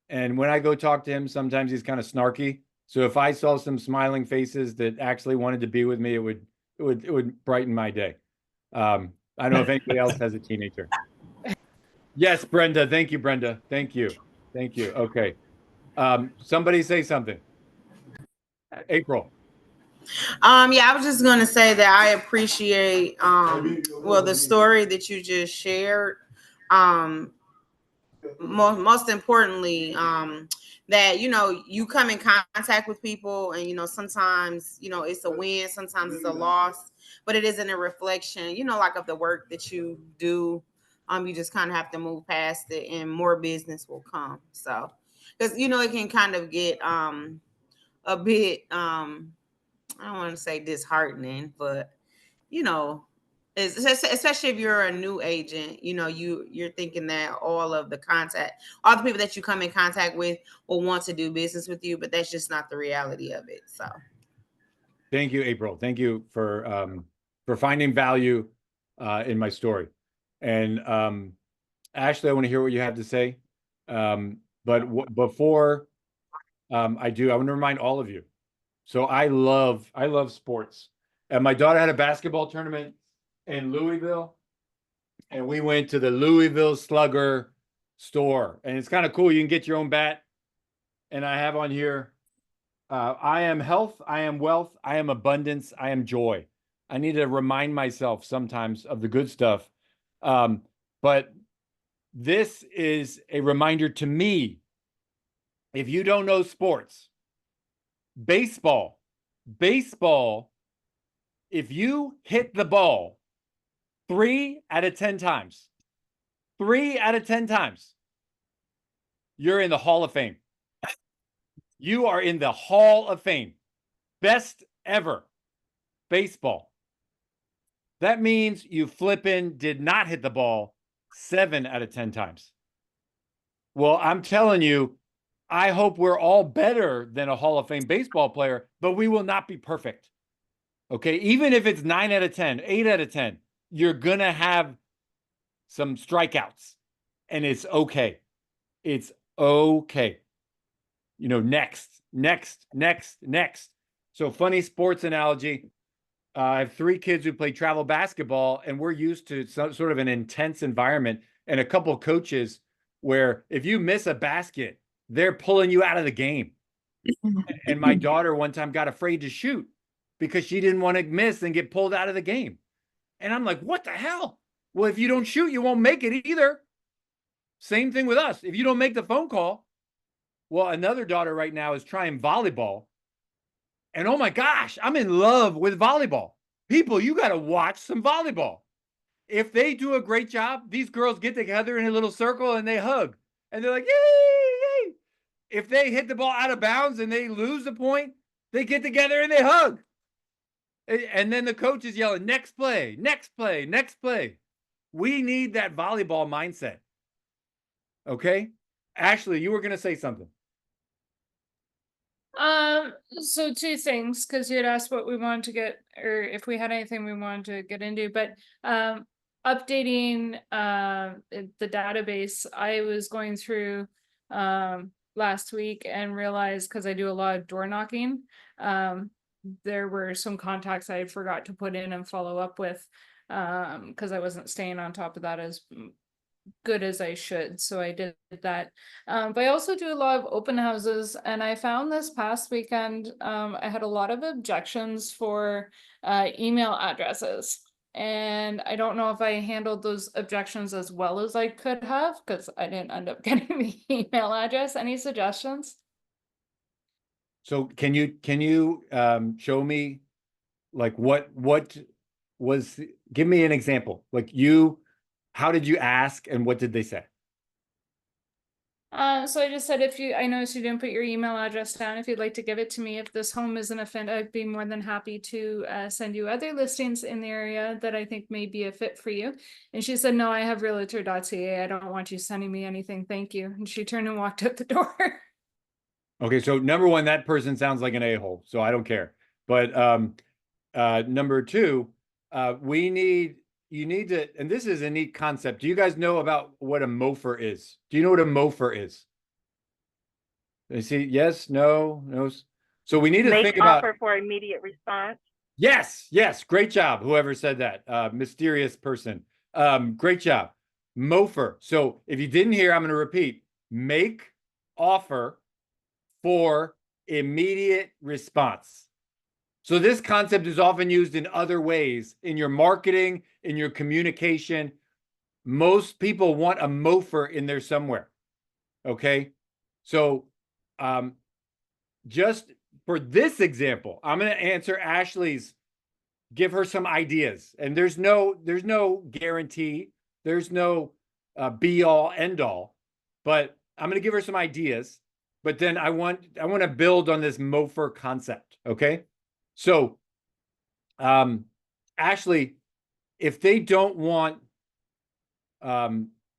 Speaker 1: And when I go talk to him, sometimes he's kind of snarky. So if I saw some smiling faces that actually wanted to be with me, it would brighten my day. I don't know if anybody else has a teenager. Yes, Brenda. Thank you, Brenda. Thank you. Thank you. Okay. Somebody say something. April.
Speaker 4: Yeah, I was just going to say that I appreciate, the story that you just shared. Most importantly, that, you come in contact with people and, sometimes, it's a win, sometimes it's a loss, but it isn't a reflection, like of the work that you do. You just kind of have to move past it and more business will come. So, because, it can kind of get, a bit, I don't want to say disheartening, but especially if you're a new agent, you're thinking that all the people that you come in contact with will want to do business with you, but that's just not the reality of it. So,
Speaker 1: thank you, April. Thank you for finding value in my story. And Ashley, I want to hear what you have to say. But before I do, I want to remind all of you. So I love sports. And my daughter had a basketball tournament in Louisville. And we went to the Louisville Slugger store. And it's kind of cool. You can get your own bat. And I have on here, I am health, I am wealth, I am abundance, I am joy. I need to remind myself sometimes of the good stuff. But this is a reminder to me. If you don't know sports, baseball, if you hit the ball 3 out of 10 times, you're in the Hall of Fame. You are in the Hall of Fame. Best ever baseball. That means you flippin' did not hit the ball 7 out of 10 times. Well, I'm telling you, I hope we're all better than a Hall of Fame baseball player, but we will not be perfect. Okay. Even if it's 9 out of 10, 8 out of 10, you're going to have some strikeouts, and it's okay. It's okay. You know, next. So, funny sports analogy. I have 3 kids who play travel basketball, and we're used to some sort of an intense environment and a couple of coaches where if you miss a basket, they're pulling you out of the game. And my daughter one time got afraid to shoot because she didn't want to miss and get pulled out of the game. And I'm like, what the hell? Well, if you don't shoot, you won't make it either. Same thing with us. If you don't make the phone call, well, another daughter right now is trying volleyball. And oh my gosh, I'm in love with volleyball. People, you got to watch some volleyball. If they do a great job, these girls get together in a little circle and they hug. And they're like, yay, yay. If they hit the ball out of bounds and they lose the point, they get together and they hug. And then the coach is yelling, next play, next play, next play. We need that volleyball mindset. Okay? Ashley, you were going to say something.
Speaker 8: So 2 things, because you had asked what we wanted to get, or if we had anything we wanted to get into, but updating the database. I was going through last week and realized, because I do a lot of door knocking, there were some contacts I forgot to put in and follow up with, because I wasn't staying on top of that as good as I should. So I did that. But I also do a lot of open houses, and I found this past weekend, I had a lot of objections for email addresses. And I don't know if I handled those objections as well as I could have, because I didn't end up getting the email address. Any suggestions?
Speaker 1: So can you show me like what was, give me an example. Like how did you ask and what did they say?
Speaker 8: So I just said, I noticed you didn't put your email address down. If you'd like to give it to me, if this home isn't a fit, I'd be more than happy to send you other listings in the area that I think may be a fit for you. And she said, no, I have realtor.ca. I don't want you sending me anything. Thank you. And she turned and walked out the door.
Speaker 1: Okay, so number 1, that person sounds like an a-hole, so I don't care. But number 2, you need to, and this is a neat concept. Do you guys know about what a MOFR is? Do you know what a MOFR is? They see, yes, no. So we need to think about
Speaker 12: offer for immediate response.
Speaker 1: Yes, great job. Whoever said that, mysterious person. Great job. MOFR. So if you didn't hear, I'm going to repeat. Make offer for immediate response. So this concept is often used in other ways in your marketing, in your communication. Most people want a MOFR in there somewhere. Okay. So just for this example, I'm going to answer Ashley's, give her some ideas. And there's no guarantee. There's no be all end all, but I'm going to give her some ideas. But then I want to build on this MOFR concept. Okay. So, Ashley, if they don't want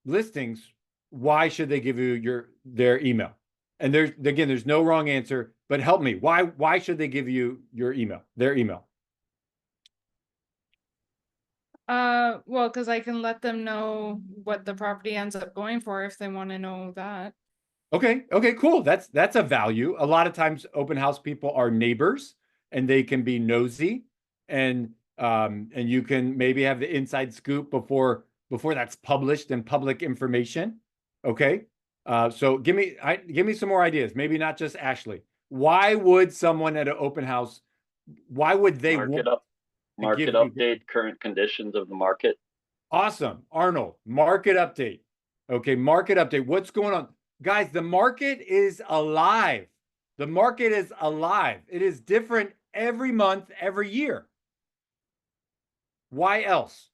Speaker 1: listings, why should they give you their email? And there's no wrong answer, but help me. Why should they give you their email?
Speaker 8: Well, because I can let them know what the property ends up going for if they want to know that.
Speaker 1: Okay, cool. That's a value. A lot of times open house people are neighbors and they can be nosy, and you can maybe have the inside scoop before that's published in public information. Okay. So give me some more ideas. Maybe not just Ashley. Why would someone at an open house, why would they
Speaker 11: market update, current conditions of the market?
Speaker 1: Awesome. Arnold, market update. Okay, market update. What's going on? Guys, the market is alive. The market is alive. It is different every month, every year. Why else?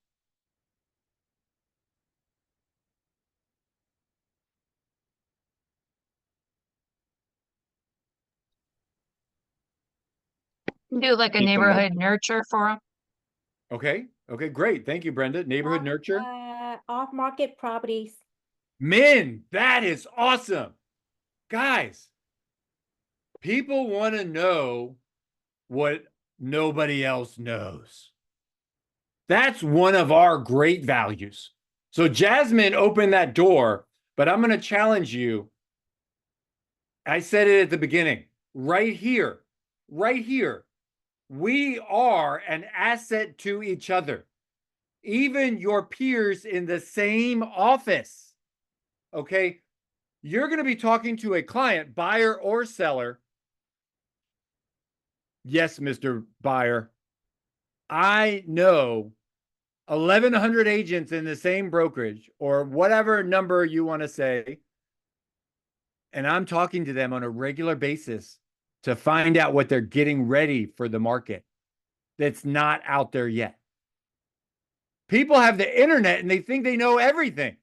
Speaker 12: Do like a
Speaker 11: Keep 'em up.
Speaker 12: neighborhood nurture for them.
Speaker 1: Okay. Okay, great. Thank you, Brenda. Neighborhood nurture.
Speaker 13: Off-market properties.
Speaker 1: Min, that is awesome. Guys, people want to know what nobody else knows. That's one of our great values. So Jasmine opened that door, but I'm going to challenge you. I said it at the beginning, right here, we are an asset to each other. Even your peers in the same office. Okay. You're going to be talking to a client, buyer or seller. Yes, Mr. Buyer. I know 1,100 agents in the same brokerage or whatever number you want to say. And I'm talking to them on a regular basis to find out what they're getting ready for the market that's not out there yet. People have the internet and they think they know everything.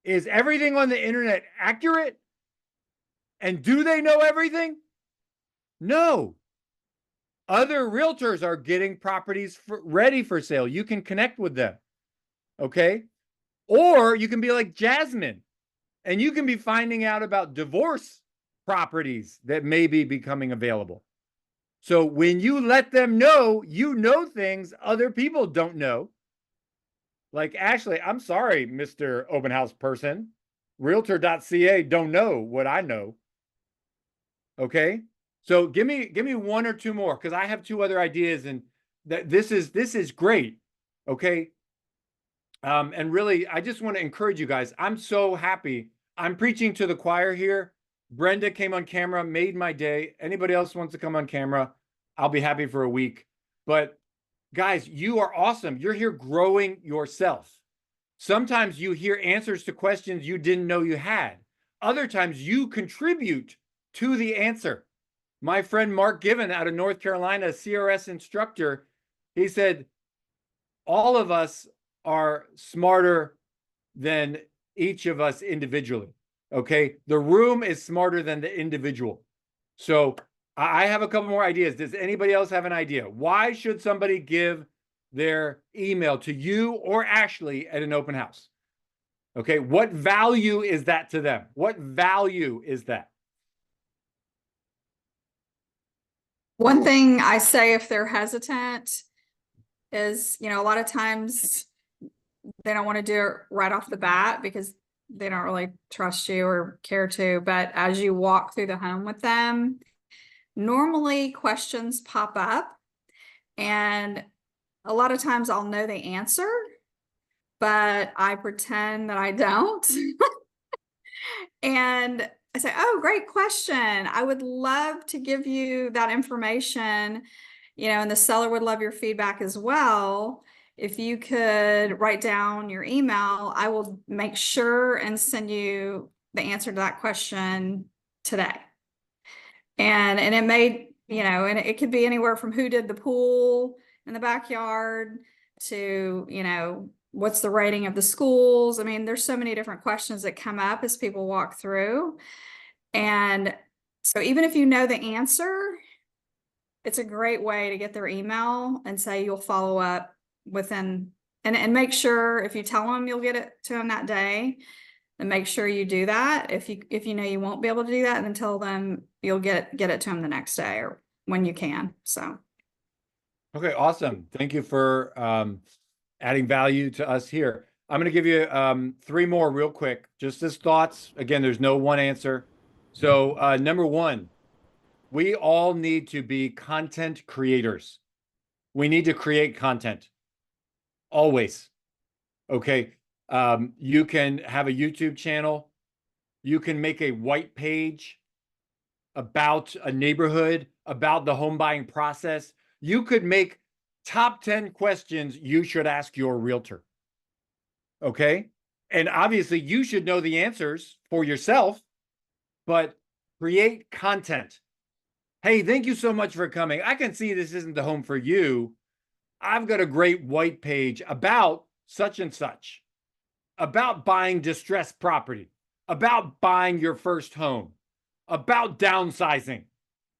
Speaker 1: Is everything on the internet accurate? And do they know everything? No. Other realtors are getting properties ready for sale. You can connect with them. Okay. Or you can be like Jasmine and you can be finding out about divorce properties that may be becoming available. So when you let them know, you know things other people don't know. Like, Ashley, I'm sorry, Mr. Open House person. Realtor.ca don't know what I know. Okay. So give me one or two more because I have two other ideas and this is great. Okay. And really, I just want to encourage you guys. I'm so happy. I'm preaching to the choir here. Brenda came on camera, made my day. Anybody else wants to come on camera, I'll be happy for a week. But guys, you are awesome. You're here growing yourself. Sometimes you hear answers to questions you didn't know you had. Other times you contribute to the answer. My friend Mark Given out of North Carolina, a CRS instructor, he said, all of us are smarter than each of us individually. Okay. The room is smarter than the individual. So I have a couple more ideas. Does anybody else have an idea? Why should somebody give their email to you or Ashley at an open house? Okay. What value is that to them? What value is that?
Speaker 3: One thing I say if they're hesitant is, a lot of times they don't want to do it right off the bat because they don't really trust you or care to. But as you walk through the home with them, normally questions pop up and a lot of times I'll know the answer, but I pretend that I don't. And I say, oh, great question. I would love to give you that information, and the seller would love your feedback as well. If you could write down your email, I will make sure and send you the answer to that question today. And it may, and it could be anywhere from who did the pool in the backyard to, what's the rating of the schools? I mean, there's so many different questions that come up as people walk through. And so even if you know the answer, it's a great way to get their email and say you'll follow up within and make sure if you tell them you'll get it to them that day, then make sure you do that. If you know you won't be able to do that, then tell them you'll get it to them the next day or when you can. So
Speaker 1: okay, awesome. Thank you for adding value to us here. I'm going to give you three more real quick, just as thoughts. Again, there's no one answer. So number one, we all need to be content creators. We need to create content always. Okay. You can have a YouTube channel. You can make a white page about a neighborhood, about the home buying process. You could make top 10 questions you should ask your realtor. Okay. And obviously you should know the answers for yourself, but create content. Hey, thank you so much for coming. I can see this isn't the home for you. I've got a great white page about such and such, about buying distressed property, about buying your first home, about downsizing.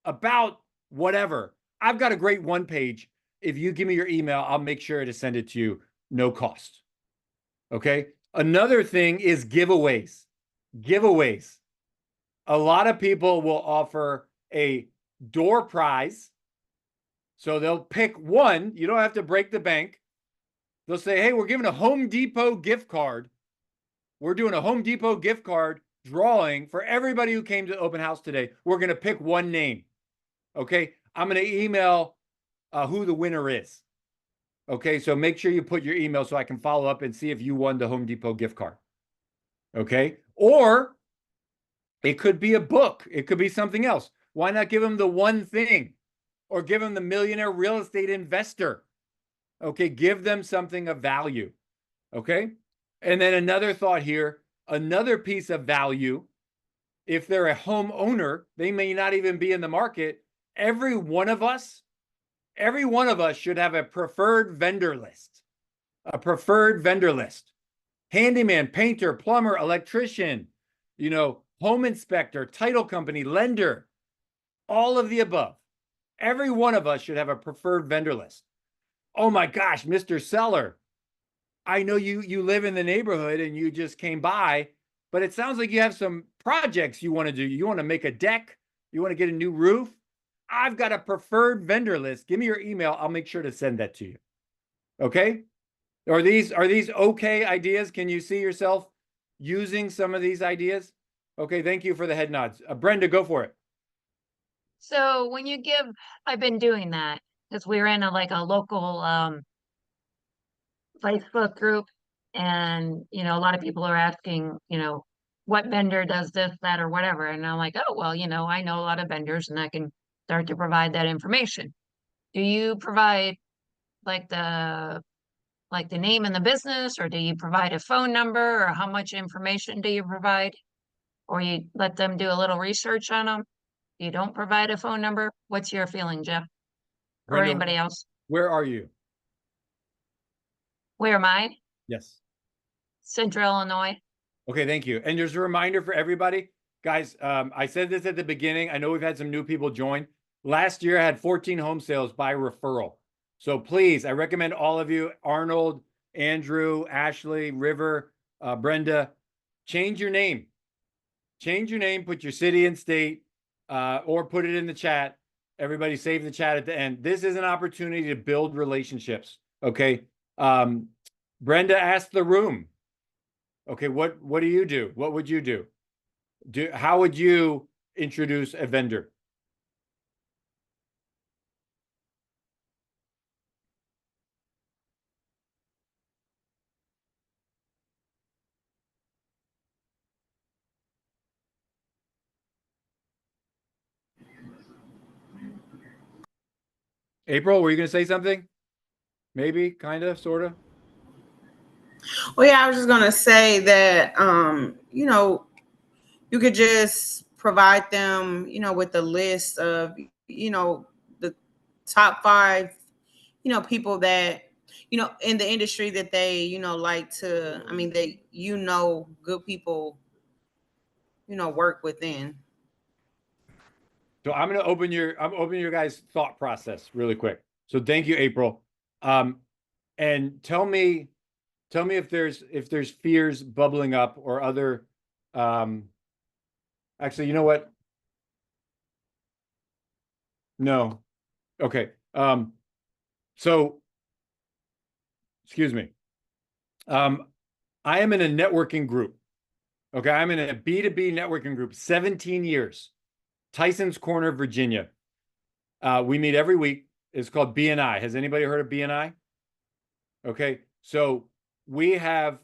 Speaker 1: about whatever. I've got a great one page. If you give me your email, I'll make sure to send it to you, no cost. Okay. Another thing is giveaways. Giveaways. A lot of people will offer a door prize. So they'll pick one. You don't have to break the bank. They'll say, hey, we're giving a Home Depot gift card. We're doing a Home Depot gift card drawing for everybody who came to the open house today. We're going to pick one name. Okay. I'm going to email who the winner is. Okay. So make sure you put your email so I can follow up and see if you won the Home Depot gift card. Okay. Or it could be a book. It could be something else. Why not give them the one thing, or give them the millionaire real estate investor? Okay. Give them something of value. Okay. And then another thought here, another piece of value. If they're a homeowner, they may not even be in the market. Every one of us should have a preferred vendor list. A preferred vendor list. Handyman, painter, plumber, electrician, home inspector, title company, lender, all of the above. Every one of us should have a preferred vendor list. Oh my gosh, Mr. Seller, I know you live in the neighborhood and you just came by, but it sounds like you have some projects you want to do. You want to make a deck. You want to get a new roof. I've got a preferred vendor list. Give me your email. I'll make sure to send that to you. Okay. Are these okay ideas? Can you see yourself using some of these ideas? Okay. Thank you for the head nods. Brenda, go for it.
Speaker 12: So when you give, I've been doing that because we're in a local Facebook group, and a lot of people are asking, what vendor does this, that, or whatever, and I'm like, oh well, I know a lot of vendors, and I can start to provide that information. Do you provide the name and the business, or do you provide a phone number, or how much information do you provide, or you let them do a little research on them? You don't provide a phone number? What's your feeling, Jeff? Or
Speaker 1: Brenda,
Speaker 12: anybody else?
Speaker 1: Where are you?
Speaker 12: Where am I?
Speaker 1: Yes.
Speaker 12: Central Illinois.
Speaker 1: Okay, thank you. And there's a reminder for everybody. Guys, I said this at the beginning. I know we've had some new people join. Last year, I had 14 home sales by referral. So please, I recommend all of you, Arnold, Andrew, Ashley, River, Brenda, change your name. Change your name, put your city and state, or put it in the chat. Everybody save the chat at the end. This is an opportunity to build relationships. Okay. Brenda asked the room. Okay, what do you do? What would you do? How would you introduce a vendor? April, were you going to say something? Maybe, kind of, sort of.
Speaker 4: Well, yeah, I was just going to say that, you could just provide them, with a list of, the top 5, people that, in the industry that they, like to, good people, work within.
Speaker 1: So I'm opening your guys' thought process really quick. So thank you, April. And tell me if there's fears bubbling up or other, actually, you know what? No. Okay. So excuse me. I am in a networking group. Okay. I'm in a B2B networking group, 17 years. Tyson's Corner, Virginia. We meet every week. It's called BNI. Has anybody heard of BNI? Okay. So we have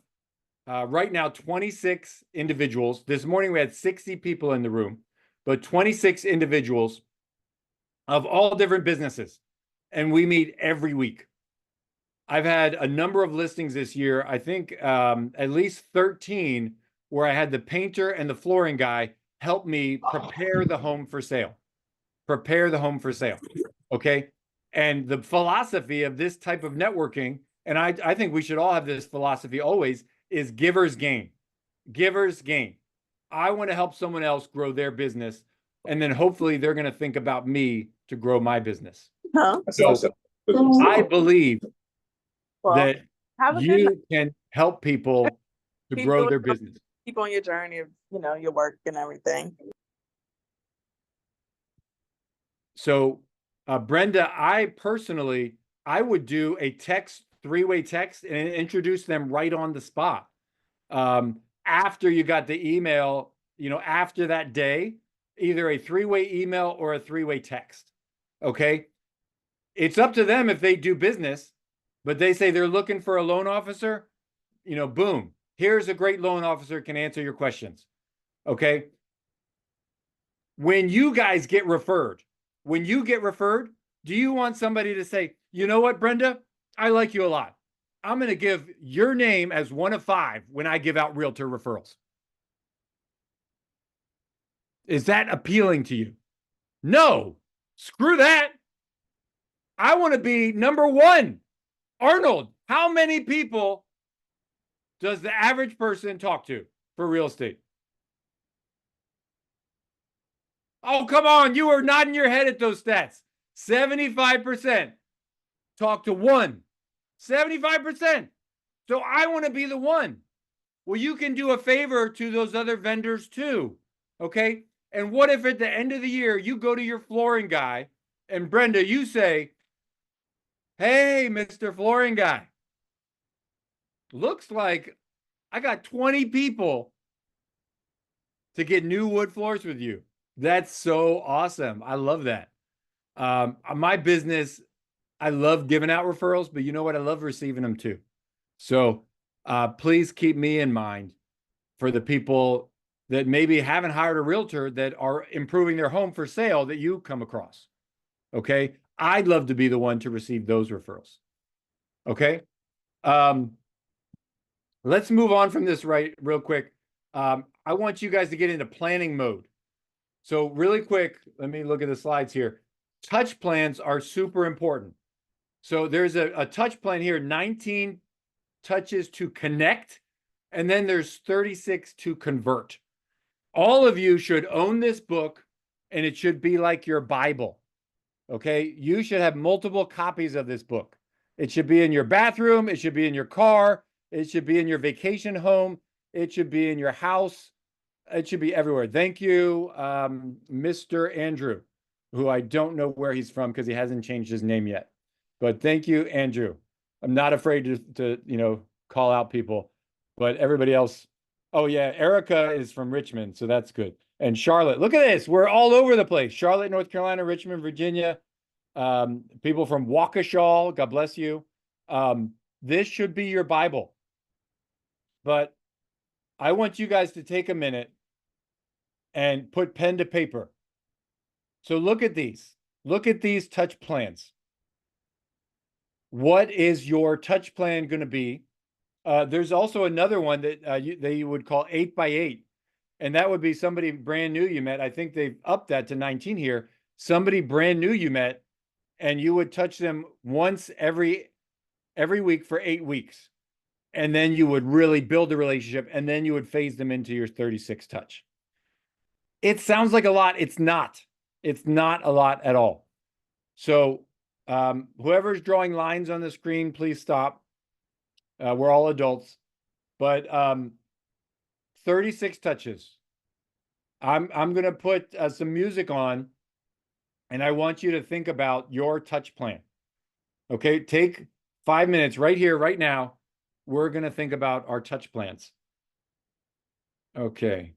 Speaker 1: right now 26 individuals. This morning we had 60 people in the room, but 26 individuals of all different businesses. And we meet every week. I've had a number of listings this year. I think at least 13 where I had the painter and the flooring guy help me prepare the home for sale. Prepare the home for sale. Okay. And the philosophy of this type of networking, and I think we should all have this philosophy always, is giver's gain. Giver's gain. I want to help someone else grow their business. And then hopefully they're going to think about me to grow my business.
Speaker 14: Huh?
Speaker 1: So I believe
Speaker 14: Well,
Speaker 1: that
Speaker 14: have a good night.
Speaker 1: you can help people to
Speaker 14: Keep
Speaker 1: grow
Speaker 14: doing
Speaker 1: their
Speaker 14: your-
Speaker 1: business.
Speaker 14: Keep on your journey of, your work and everything.
Speaker 1: So, Brenda, I would do a three-way text and introduce them right on the spot. After you got the email, after that day, either a three-way email or a three-way text. Okay. It's up to them if they do business, but they say they're looking for a loan officer, boom, here's a great loan officer can answer your questions. Okay. When you guys get referred, do you want somebody to say, you know what, Brenda, I like you a lot. I'm going to give your name as 1 of 5 when I give out realtor referrals. Is that appealing to you? No, screw that. I want to be number 1. Arnold, how many people does the average person talk to for real estate? Oh, come on. You were nodding your head at those stats. 75% talk to 1. 75%. So I want to be the 1. Well, you can do a favor to those other vendors too. Okay. And what if at the end of the year, you go to your flooring guy and Brenda, you say, hey, Mr. Flooring Guy, looks like I got 20 people to get new wood floors with you. That's so awesome. I love that. My business, I love giving out referrals, but you know what? I love receiving them too. So please keep me in mind for the people that maybe haven't hired a realtor that are improving their home for sale that you come across. Okay. I'd love to be the one to receive those referrals. Okay. Let's move on from this real quick. I want you guys to get into planning mode. So really quick, let me look at the slides here. Touch plans are super important. So there's a touch plan here, 19 touches to connect, and then there's 36 to convert. All of you should own this book, and it should be like your Bible. Okay, you should have multiple copies of this book. It should be in your bathroom. It should be in your car. It should be in your vacation home. It should be in your house. It should be everywhere. Thank you, Mr. Andrew, who I don't know where he's from because he hasn't changed his name yet. But thank you, Andrew. I'm not afraid to call out people, but everybody else. Oh yeah, Erica is from Richmond, so that's good. And Charlotte, look at this. We're all over the place. Charlotte, North Carolina, Richmond, Virginia. People from Waukesha, God bless you. This should be your Bible. But I want you guys to take a minute and put pen to paper. So look at these. Look at these touch plans. What is your touch plan going to be? There's also another one that they would call 8x8. And that would be somebody brand new you met. I think they've upped that to 19 here. Somebody brand new you met, and you would touch them once every week for 8 weeks. And then you would really build a relationship, and then you would phase them into your 36 touch. It sounds like a lot. It's not. It's not a lot at all. So whoever's drawing lines on the screen, please stop. We're all adults. But 36 touches. I'm going to put some music on, and I want you to think about your touch plan. Okay, take 5 minutes right here, right now. We're going to think about our touch plans. Okay.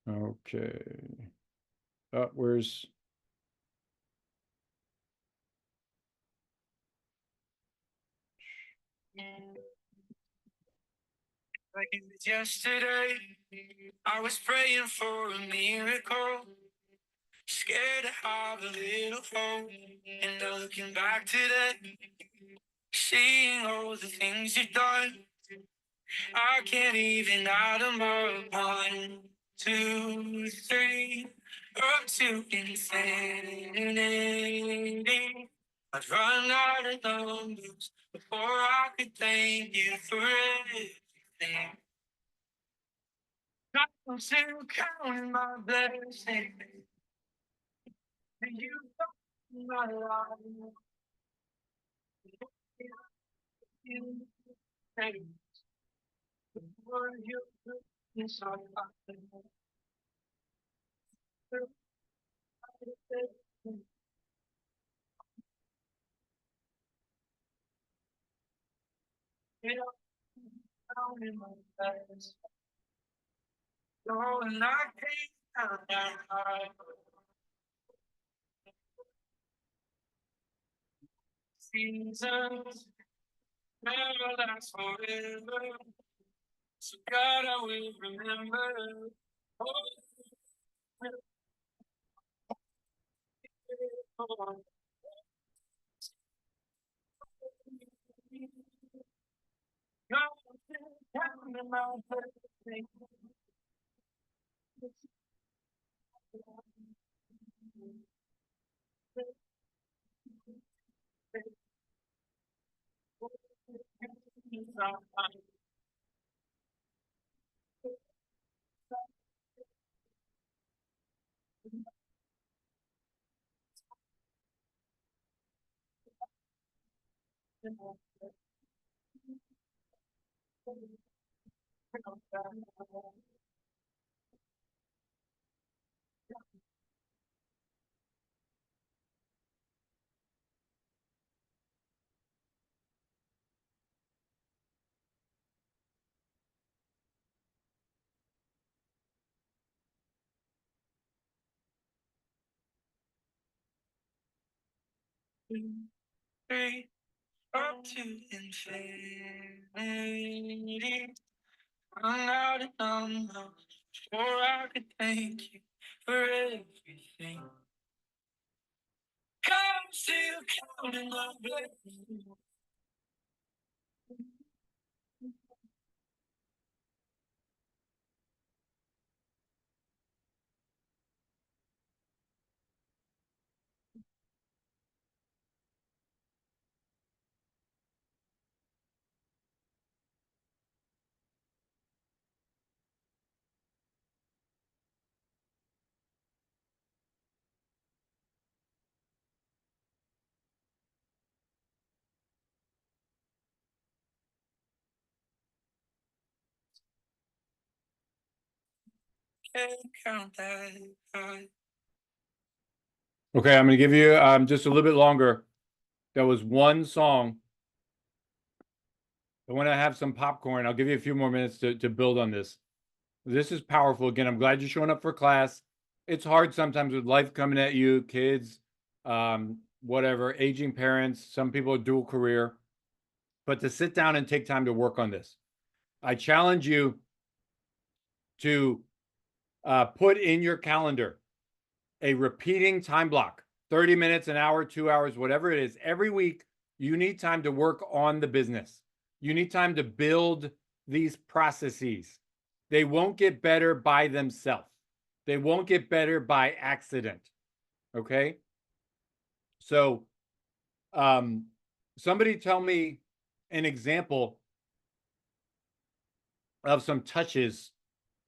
Speaker 1: Okay. Where's...
Speaker 15: Like it was yesterday, I was praying for a miracle, scared to have a little hope, and now looking back today, seeing all the things you've done, I can't even add them up. 1, 2, 3, up to infinity. I'd run out of numbers before I could thank you for everything. I'm still counting my blessings. And you got my life. You thank for your goodness, I counting my blessings. Oh, and I can't count that high. Seasons never last forever. So God, I will remember. Oh, God, I'm still counting my blessings. Three, up to infinity. I'm out of numbers before I could thank you for everything. I'm still counting my blessings. Can't count that high.
Speaker 1: Okay, I'm gonna give you just a little bit longer. That was one song. I want to have some popcorn. I'll give you a few more minutes to build on this. This is powerful. Again, I'm glad you're showing up for class. It's hard sometimes with life coming at you, kids, whatever, aging parents. Some people are dual career. But to sit down and take time to work on this. I challenge you to put in your calendar a repeating time block, 30 minutes, an hour, 2 hours, whatever it is. Every week, you need time to work on the business. You need time to build these processes. They won't get better by themselves. They won't get better by accident. Okay? So, somebody tell me an example of some touches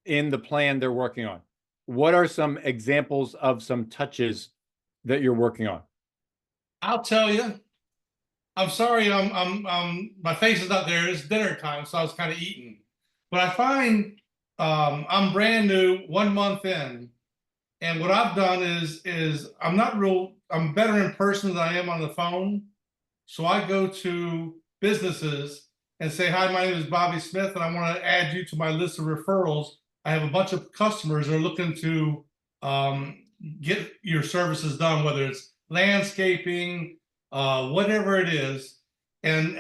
Speaker 1: in the plan they're working on. What are some examples of some touches that you're working on?
Speaker 16: I'll tell you. I'm sorry, my face is not there. It's dinner time, so I was kind of eating. But I find I'm brand new, 1 month in, and what I've done is I'm better in person than I am on the phone. So I go to businesses and say, hi, my name is Bobby Smith, and I want to add you to my list of referrals. I have a bunch of customers that are looking to get your services done, whether it's landscaping, whatever it is. And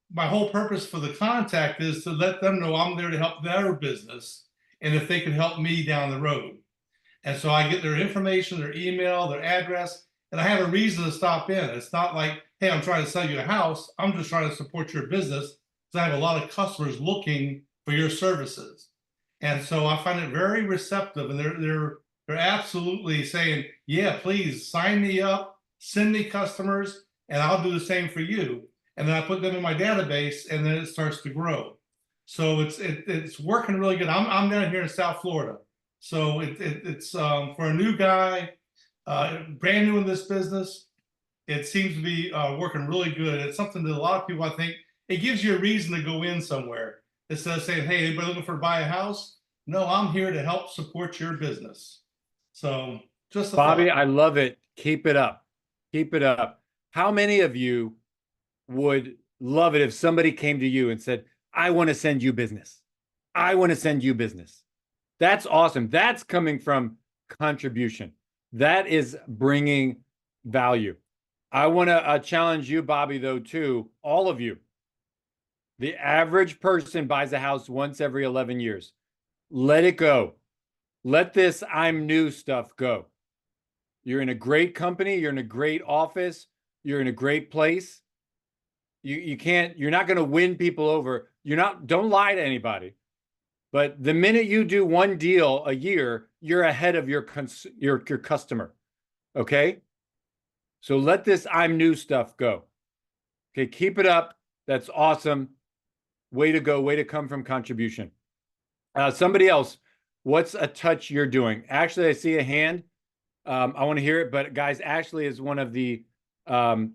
Speaker 16: my whole purpose for the contact is to let them know I'm there to help their business and if they can help me down the road. And so I get their information, their email, their address, and I have a reason to stop in. It's not like, hey, I'm trying to sell you a house. I'm just trying to support your business because I have a lot of customers looking for your services. And so I find it very receptive, and they're absolutely saying, yeah, please sign me up, send me customers. and I'll do the same for you. And then I put them in my database, and then it starts to grow. So it's working really good. I'm down here in South Florida, so it's for a new guy, brand new in this business. It seems to be working really good. It's something that a lot of people, I think, it gives you a reason to go in somewhere instead of saying, "Hey, anybody looking for buy a house?" No, I'm here to help support your business. So just
Speaker 1: Bobby, I love it. Keep it up. Keep it up. How many of you would love it if somebody came to you and said, "I want to send you business. I want to send you business"? That's awesome. That's coming from contribution. That is bringing value. I want to challenge you, Bobby, though, too, all of you. The average person buys a house once every 11 years. Let it go. Let this "I'm new" stuff go. You're in a great company. You're in a great office. You're in a great place. You're not going to win people over. Don't lie to anybody. But the minute you do one deal a year, you're ahead of your customer. Okay? So let this "I'm new" stuff go. Okay, keep it up. That's awesome. Way to go. Way to come from contribution. Somebody else, what's a touch you're doing? Actually, I see a hand. I want to hear it, but guys, Ashley is one of the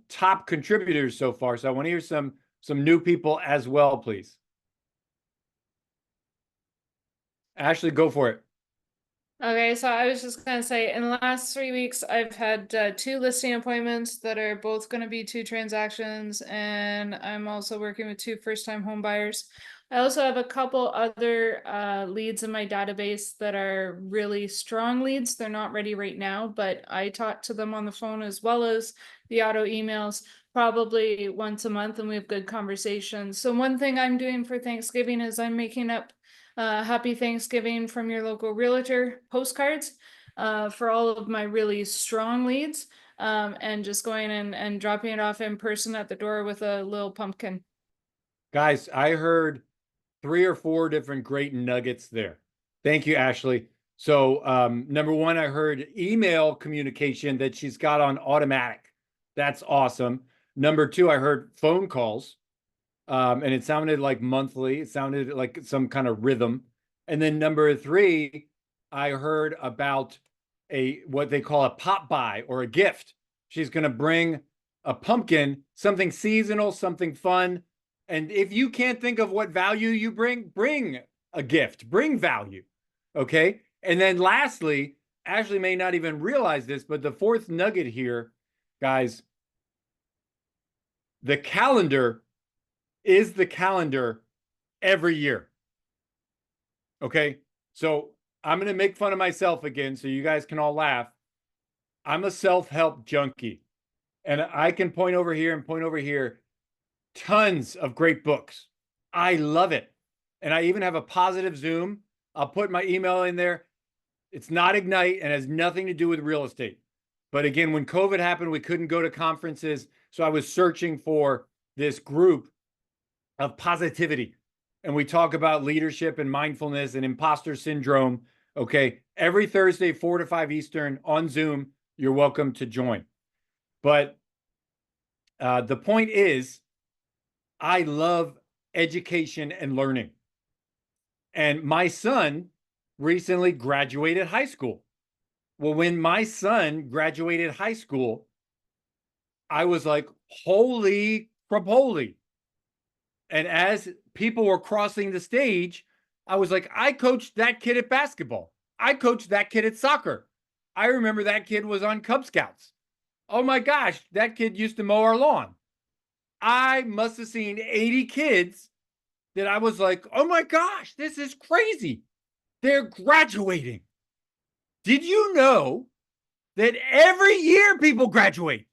Speaker 1: top contributors so far. So I want to hear some new people as well, please. Ashley, go for it.
Speaker 8: Okay, so I was just gonna say, in the last 3 weeks, I've had 2 listing appointments that are both gonna be 2 transactions, and I'm also working with 2 first-time home buyers. I also have a couple other leads in my database that are really strong leads. They're not ready right now, but I talk to them on the phone as well as the auto emails probably once a month, and we have good conversations. So one thing I'm doing for Thanksgiving is I'm making up Happy Thanksgiving from your local realtor postcards for all of my really strong leads, and just going and dropping it off in person at the door with a little pumpkin.
Speaker 1: Guys, I heard 3 or 4 different great nuggets there. Thank you, Ashley. So number one, I heard email communication that she's got on automatic. That's awesome. Number 2, I heard phone calls. And it sounded like monthly. It sounded like some kind of rhythm. And then number 3, I heard about what they call a pop buy or a gift. She's going to bring a pumpkin, something seasonal, something fun. And if you can't think of what value you bring a gift, bring value. Okay. And then lastly, Ashley may not even realize this, but the 4th nugget here, guys, the calendar is the calendar every year. Okay. So I'm going to make fun of myself again so you guys can all laugh. I'm a self-help junkie, and I can point over here and point over here. Tons of great books. I love it. And I even have a positive Zoom. I'll put my email in there. It's not Ignite and has nothing to do with real estate. But again, when COVID happened, we couldn't go to conferences. So I was searching for this group of positivity. And we talk about leadership and mindfulness and imposter syndrome. Okay. Every Thursday, 4 to 5 Eastern on Zoom, you're welcome to join. But the point is, I love education and learning. And my son recently graduated high school. Well, when my son graduated high school, I was like, holy crap, holy. And as people were crossing the stage, I was like, I coached that kid at basketball. I coached that kid at soccer. I remember that kid was on Cub Scouts. Oh my gosh, that kid used to mow our lawn. I must have seen 80 kids that I was like, oh my gosh, this is crazy. They're graduating. Did you know that every year people graduate?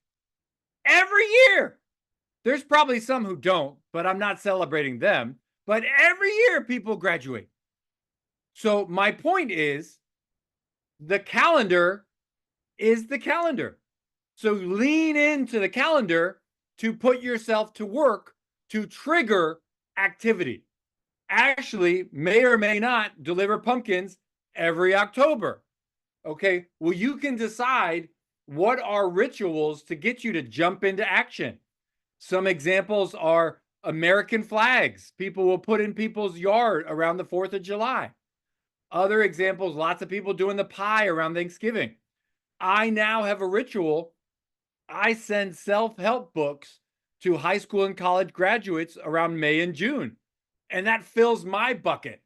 Speaker 1: Every year. There's probably some who don't, but I'm not celebrating them. But every year people graduate. So my point is, the calendar is the calendar. So lean into the calendar to put yourself to work to trigger activity. Ashley may or may not deliver pumpkins every October. Okay, well, you can decide what are rituals to get you to jump into action? Some examples are American flags. People will put in people's yard around the 4th of July. Other examples, lots of people doing the pie around Thanksgiving. I now have a ritual. I send self-help books to high school and college graduates around May and June, and that fills my bucket.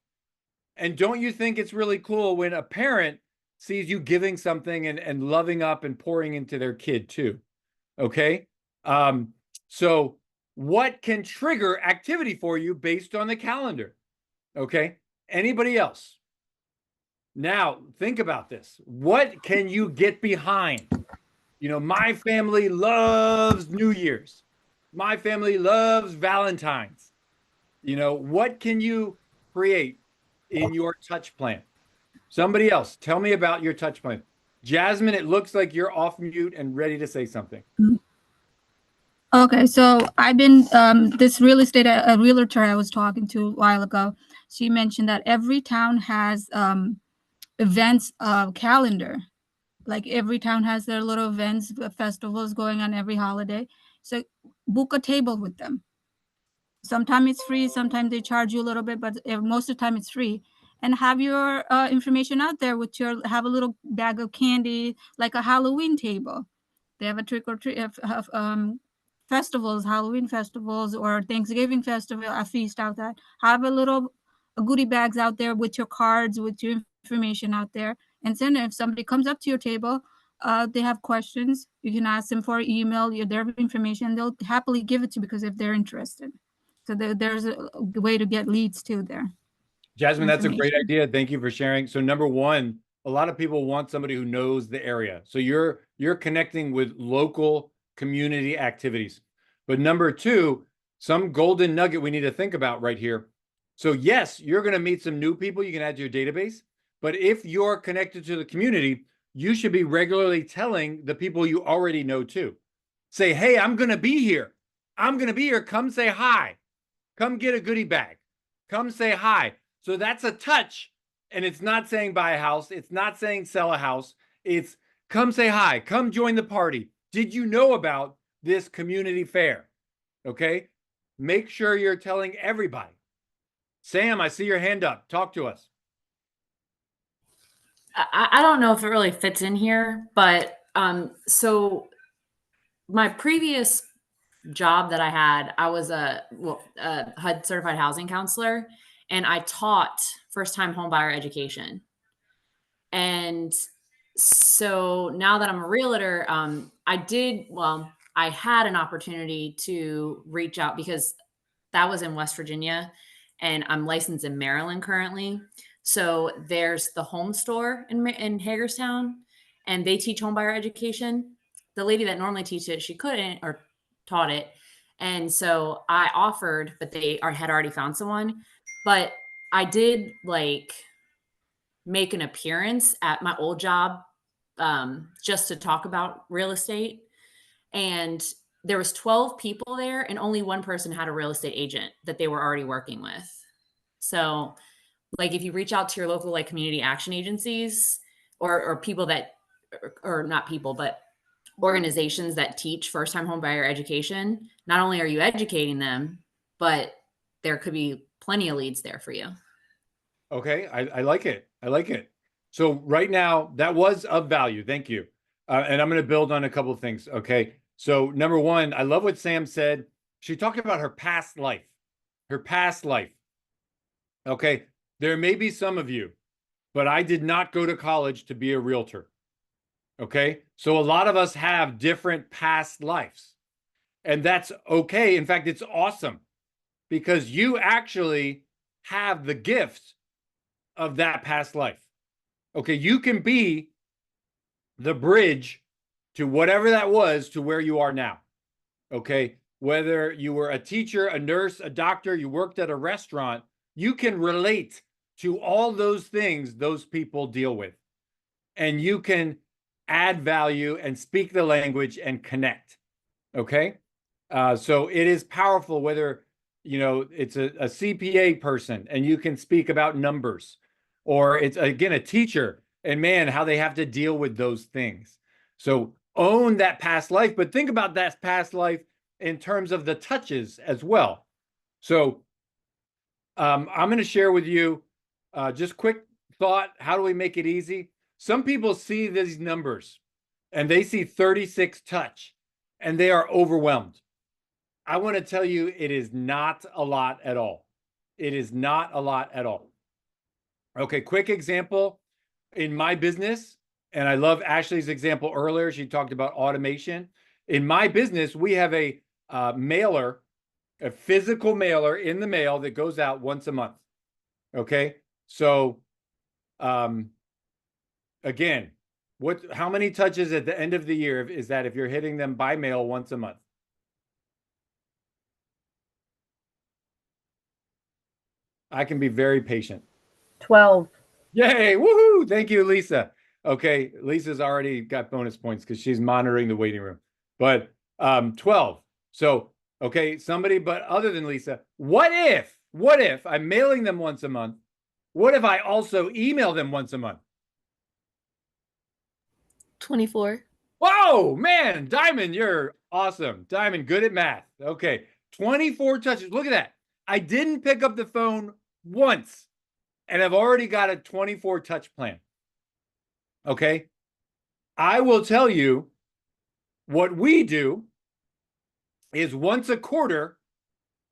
Speaker 1: And don't you think it's really cool when a parent sees you giving something and loving up and pouring into their kid too? Okay. So what can trigger activity for you based on the calendar? Okay. Anybody else? Now think about this. What can you get behind? You know, my family loves New Year's. My family loves Valentine's. You know, what can you create in your touch plan? Somebody else, tell me about your touch plan. Jasmine, it looks like you're off mute and ready to say something.
Speaker 7: Okay, so I've been this real estate a realtor I was talking to a while ago. She mentioned that every town has events calendar. Like every town has their little events, festivals going on every holiday. So book a table with them. Sometimes it's free, sometimes they charge you a little bit, but most of the time it's free. And have your information out there with have a little bag of candy, like a Halloween table. They have a trick or treat festivals, Halloween festivals or Thanksgiving festival, a feast out there. Have a little goodie bags out there with your cards, with your information out there. And then if somebody comes up to your table, they have questions, you can ask them for email, their information, they'll happily give it to you because if they're interested. So there's a way to get leads too there.
Speaker 1: Jasmine, that's a great idea. Thank you for sharing. So number one, a lot of people want somebody who knows the area. So you're connecting with local community activities. But number two, some golden nugget we need to think about right here. So yes, you're going to meet some new people you can add to your database. But if you're connected to the community, you should be regularly telling the people you already know too. Say, hey, I'm going to be here. I'm going to be here. Come say hi. Come get a goodie bag. Come say hi. So that's a touch. And it's not saying buy a house. It's not saying sell a house. It's come say hi. Come join the party. Did you know about this community fair? Okay. Make sure you're telling everybody. Sam, I see your hand up. Talk to us.
Speaker 17: I don't know if it really fits in here, but so my previous job that I had, I was a HUD certified housing counselor, and I taught first-time homebuyer education. And so now that I'm a realtor, I had an opportunity to reach out because that was in West Virginia, and I'm licensed in Maryland currently. So there's the home store in Hagerstown, and they teach homebuyer education. The lady that normally teaches it, she couldn't or taught it. And so I offered, but they had already found someone. But I did make an appearance at my old job just to talk about real estate. And there was 12 people there, and only one person had a real estate agent that they were already working with. So if you reach out to your local community action agencies or people that, or not people, but organizations that teach first-time homebuyer education, not only are you educating them, but there could be plenty of leads there for you.
Speaker 1: Okay, I like it. I like it. So right now, that was of value. Thank you. And I'm going to build on a couple of things. Okay, so number one, I love what Sam said. She talked about her past life. Her past life. Okay, there may be some of you, but I did not go to college to be a realtor. Okay, so a lot of us have different past lives, and that's okay. In fact, it's awesome because you actually have the gift of that past life. Okay, you can be the bridge to whatever that was to where you are now. Okay, whether you were a teacher, a nurse, a doctor, you worked at a restaurant, you can relate to all those things those people deal with, and you can add value and speak the language and connect. Okay, so it is powerful whether it's a CPA person and you can speak about numbers, or it's again a teacher and man, how they have to deal with those things. So own that past life, but think about that past life in terms of the touches as well. So I'm going to share with you just quick thought. How do we make it easy? Some people see these numbers and they see 36 touch and they are overwhelmed. I want to tell you, it is not a lot at all. It is not a lot at all. Okay, quick example in my business, and I love Ashley's example earlier. She talked about automation. In my business, we have a mailer, a physical mailer in the mail that goes out once a month. Okay, so again, how many touches at the end of the year is that if you're hitting them by mail once a month? I can be very patient.
Speaker 9: 12.
Speaker 1: Yay, woohoo! Thank you, Lisa. Okay, Lisa's already got bonus points because she's monitoring the waiting room. But 12. So, okay, somebody but other than Lisa, what if I'm mailing them once a month? What if I also email them once a month?
Speaker 6: 24.
Speaker 1: Whoa, man, Diamond, you're awesome. Diamond, good at math. Okay, 24 touches. Look at that. I didn't pick up the phone once, and I've already got a 24 touch plan. Okay, I will tell you what we do is once a quarter,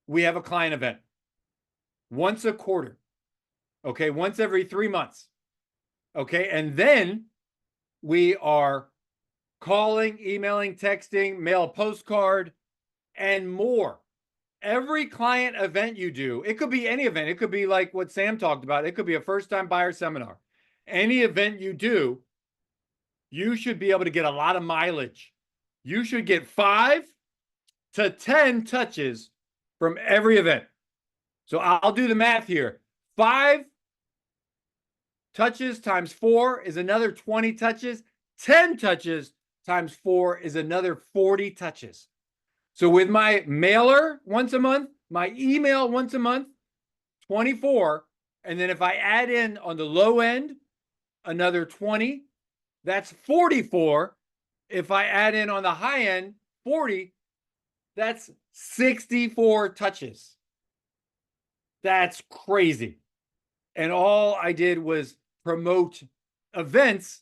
Speaker 1: we have a client event. Once a quarter. Okay, once every 3 months. Okay, and then we are calling, emailing, texting, mail a postcard, and more. Every client event you do, it could be any event. It could be like what Sam talked about. It could be a first-time buyer seminar. Any event you do, you should be able to get a lot of mileage. You should get 5 to 10 touches from every event. So I'll do the math here. 5 touches times 4 is another 20 touches. 10 touches times 4 is another 40 touches. So with my mailer once a month, my email once a month, 24. And then if I add in on the low end, another 20, that's 44. If I add in on the high end, 40, that's 64 touches. That's crazy. And all I did was promote events.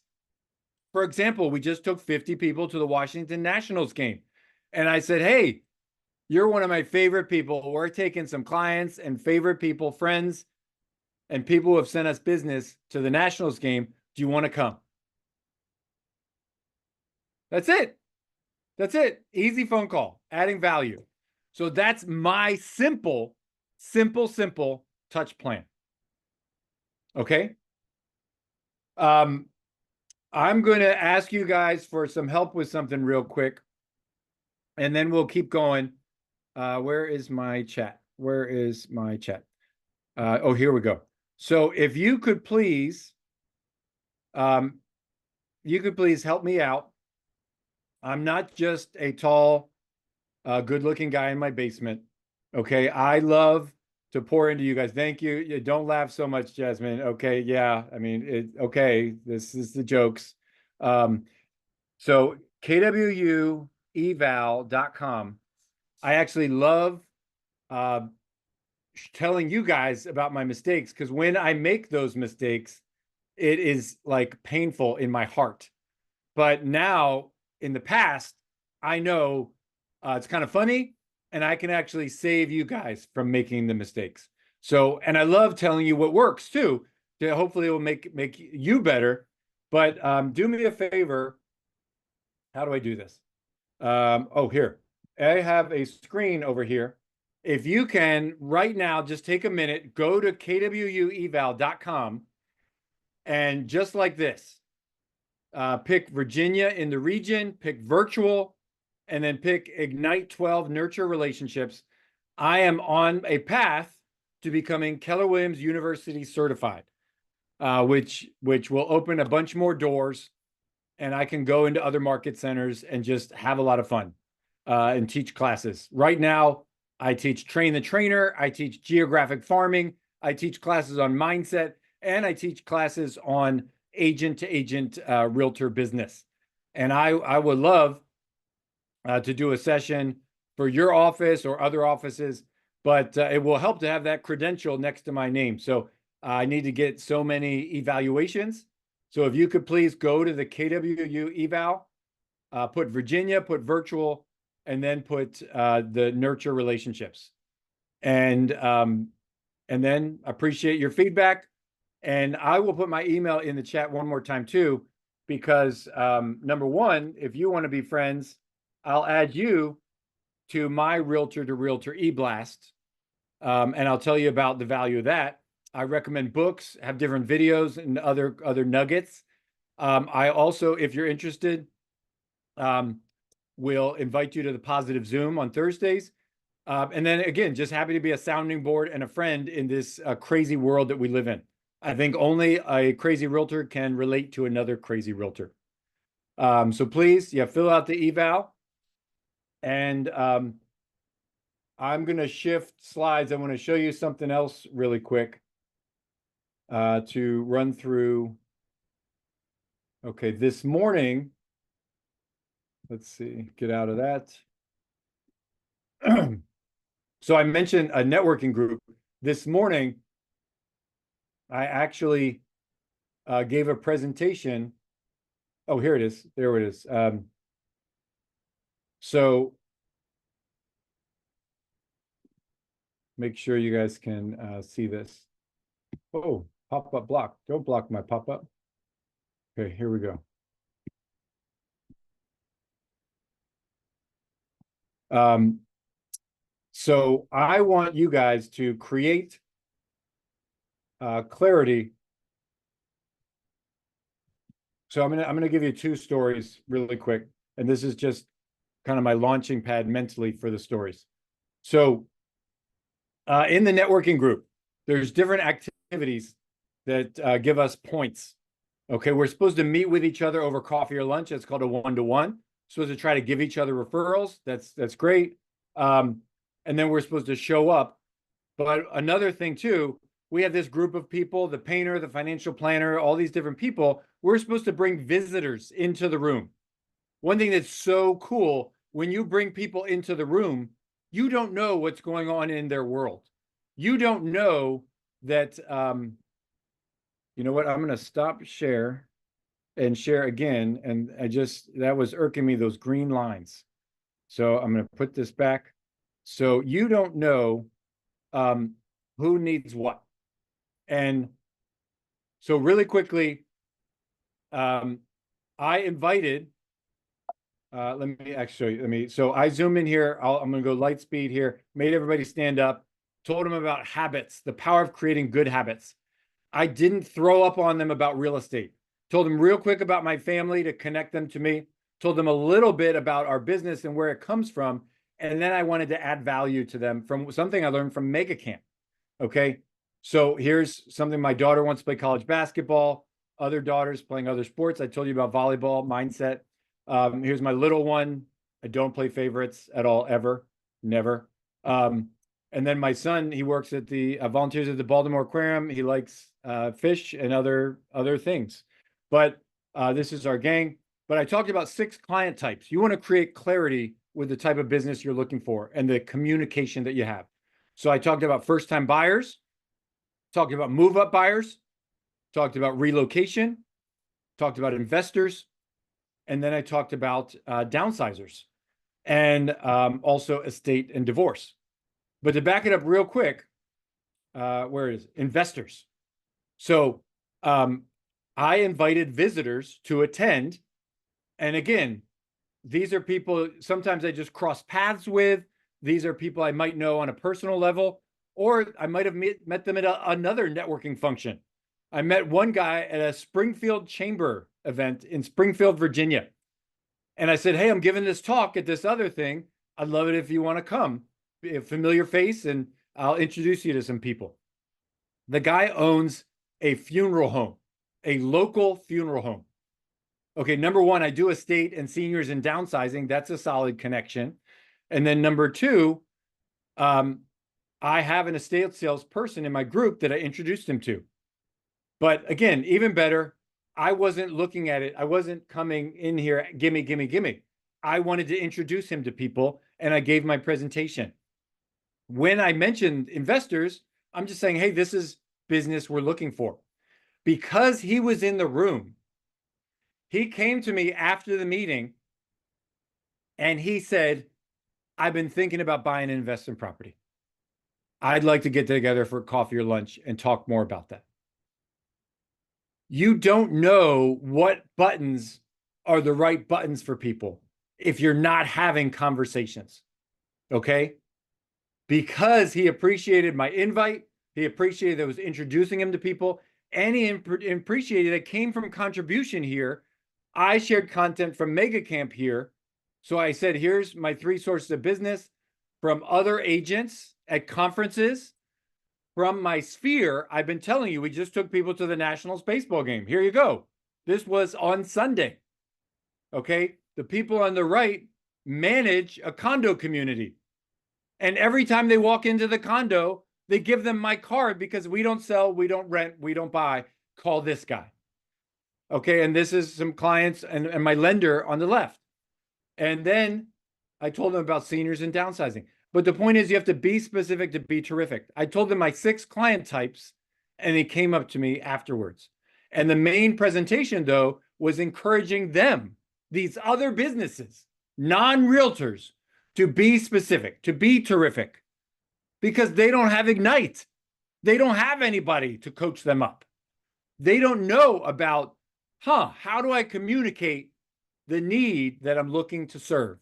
Speaker 1: For example, we just took 50 people to the Washington Nationals game. And I said, hey, you're one of my favorite people. We're taking some clients and favorite people, friends, and people who have sent us business to the Nationals game. Do you want to come? That's it. That's it. Easy phone call, adding value. So that's my simple touch plan. Okay. I'm going to ask you guys for some help with something real quick. And then we'll keep going. Where is my chat? Where is my chat? Oh, here we go. So if you could please help me out. I'm not just a tall, good-looking guy in my basement. Okay, I love to pour into you guys. Thank you. Don't laugh so much, Jasmine. Okay, yeah. I mean, okay. This is the jokes. So KWUeval.com. I actually love telling you guys about my mistakes because when I make those mistakes, it is like painful in my heart. But now, in the past, I know it's kind of funny and I can actually save you guys from making the mistakes. So, and I love telling you what works too, to hopefully it will make you better. But do me a favor. How do I do this? Oh, here. I have a screen over here. If you can right now, just take a minute, go to kwueval.com and just like this, pick Virginia in the region, pick virtual, and then pick Ignite 12 Nurture Relationships. I am on a path to becoming Keller Williams University certified, which will open a bunch more doors, and I can go into other market centers and just have a lot of fun and teach classes. Right now, I teach Train the Trainer, I teach geographic farming, I teach classes on mindset, and I teach classes on agent-to-agent realtor business. And I would love to do a session for your office or other offices, but it will help to have that credential next to my name. So I need to get so many evaluations. So if you could please go to the KWU eval, put Virginia, put virtual, and then put the nurture relationships. And then appreciate your feedback. And I will put my email in the chat one more time too, because number one, if you want to be friends, I'll add you to my Realtor to Realtor e-blast. And I'll tell you about the value of that. I recommend books, have different videos and other nuggets. I also, if you're interested, will invite you to the Positive Zoom on Thursdays. And then again, just happy to be a sounding board and a friend in this crazy world that we live in. I think only a crazy realtor can relate to another crazy realtor. So please, fill out the eval. And I'm going to shift slides. I want to show you something else really quick to run through. Okay, this morning, let's see, get out of that. So I mentioned a networking group. This morning, I actually gave a presentation. Oh, here it is. There it is. So make sure you guys can see this. Oh, pop-up block. Don't block my pop-up. Okay, here we go. So I want you guys to create clarity. So I'm gonna give you two stories really quick, and this is just kind of my launching pad mentally for the stories. So in the networking group, there's different activities that give us points. Okay, we're supposed to meet with each other over coffee or lunch. It's called a one-to-one. Supposed to try to give each other referrals. That's great. And then we're supposed to show up. But another thing too, we have this group of people, the painter, the financial planner, all these different people. We're supposed to bring visitors into the room. One thing that's so cool, when you bring people into the room, you don't know what's going on in their world. You don't know that, you know what, I'm going to stop share and share again. And that was irking me, those green lines. So I'm going to put this back. So you don't know who needs what. And so really quickly, I invited, let me actually show you. So I zoom in here. I'm going to go light speed here, made everybody stand up, told them about habits, the power of creating good habits. I didn't throw up on them about real estate. Told them real quick about my family to connect them to me. Told them a little bit about our business and where it comes from. And then I wanted to add value to them from something I learned from Mega Camp. Okay. So here's something. My daughter wants to play college basketball. Other daughters playing other sports. I told you about volleyball mindset. Here's my little one. I don't play favorites at all, ever, never. And then my son, he works at the volunteers at the Baltimore Aquarium. He likes fish and other things. But this is our gang. But I talked about 6 client types. You want to create clarity with the type of business you're looking for and the communication that you have. So I talked about first-time buyers, talked about move-up buyers, talked about relocation, talked about investors, and then I talked about downsizers and also estate and divorce. But to back it up real quick, where is it? Investors. So I invited visitors to attend. And again, these are people sometimes I just cross paths with. These are people I might know on a personal level, or I might have met them at another networking function. I met one guy at a Springfield Chamber event in Springfield, Virginia. And I said, hey, I'm giving this talk at this other thing. I'd love it if you want to come. Be a familiar face, and I'll introduce you to some people. The guy owns a funeral home, a local funeral home. Okay, number one, I do estate and seniors and downsizing. That's a solid connection. And then number two, I have an estate sales person in my group that I introduced him to. But again, even better, I wasn't looking at it. I wasn't coming in here, gimme, gimme, gimme. I wanted to introduce him to people, and I gave my presentation. When I mentioned investors, I'm just saying, hey, this is business we're looking for. Because he was in the room, he came to me after the meeting and he said, I've been thinking about buying an investment property. I'd like to get together for coffee or lunch and talk more about that. You don't know what buttons are the right buttons for people if you're not having conversations, okay? Because he appreciated my invite, he appreciated that I was introducing him to people, and he appreciated it came from contribution here. I shared content from Mega Camp here. So I said, here's my 3 sources of business from other agents at conferences. From my sphere, I've been telling you, we just took people to the Nationals baseball game. Here you go. This was on Sunday. Okay. The people on the right manage a condo community. And every time they walk into the condo, they give them my card because we don't sell, we don't rent, we don't buy. Call this guy. Okay. And this is some clients and my lender on the left. And then I told them about seniors and downsizing. But the point is you have to be specific to be terrific. I told them my 6 client types and they came up to me afterwards. And the main presentation though was encouraging them, these other businesses, non-realtors, to be specific, to be terrific, because they don't have Ignite. They don't have anybody to coach them up. They don't know about, how do I communicate the need that I'm looking to serve?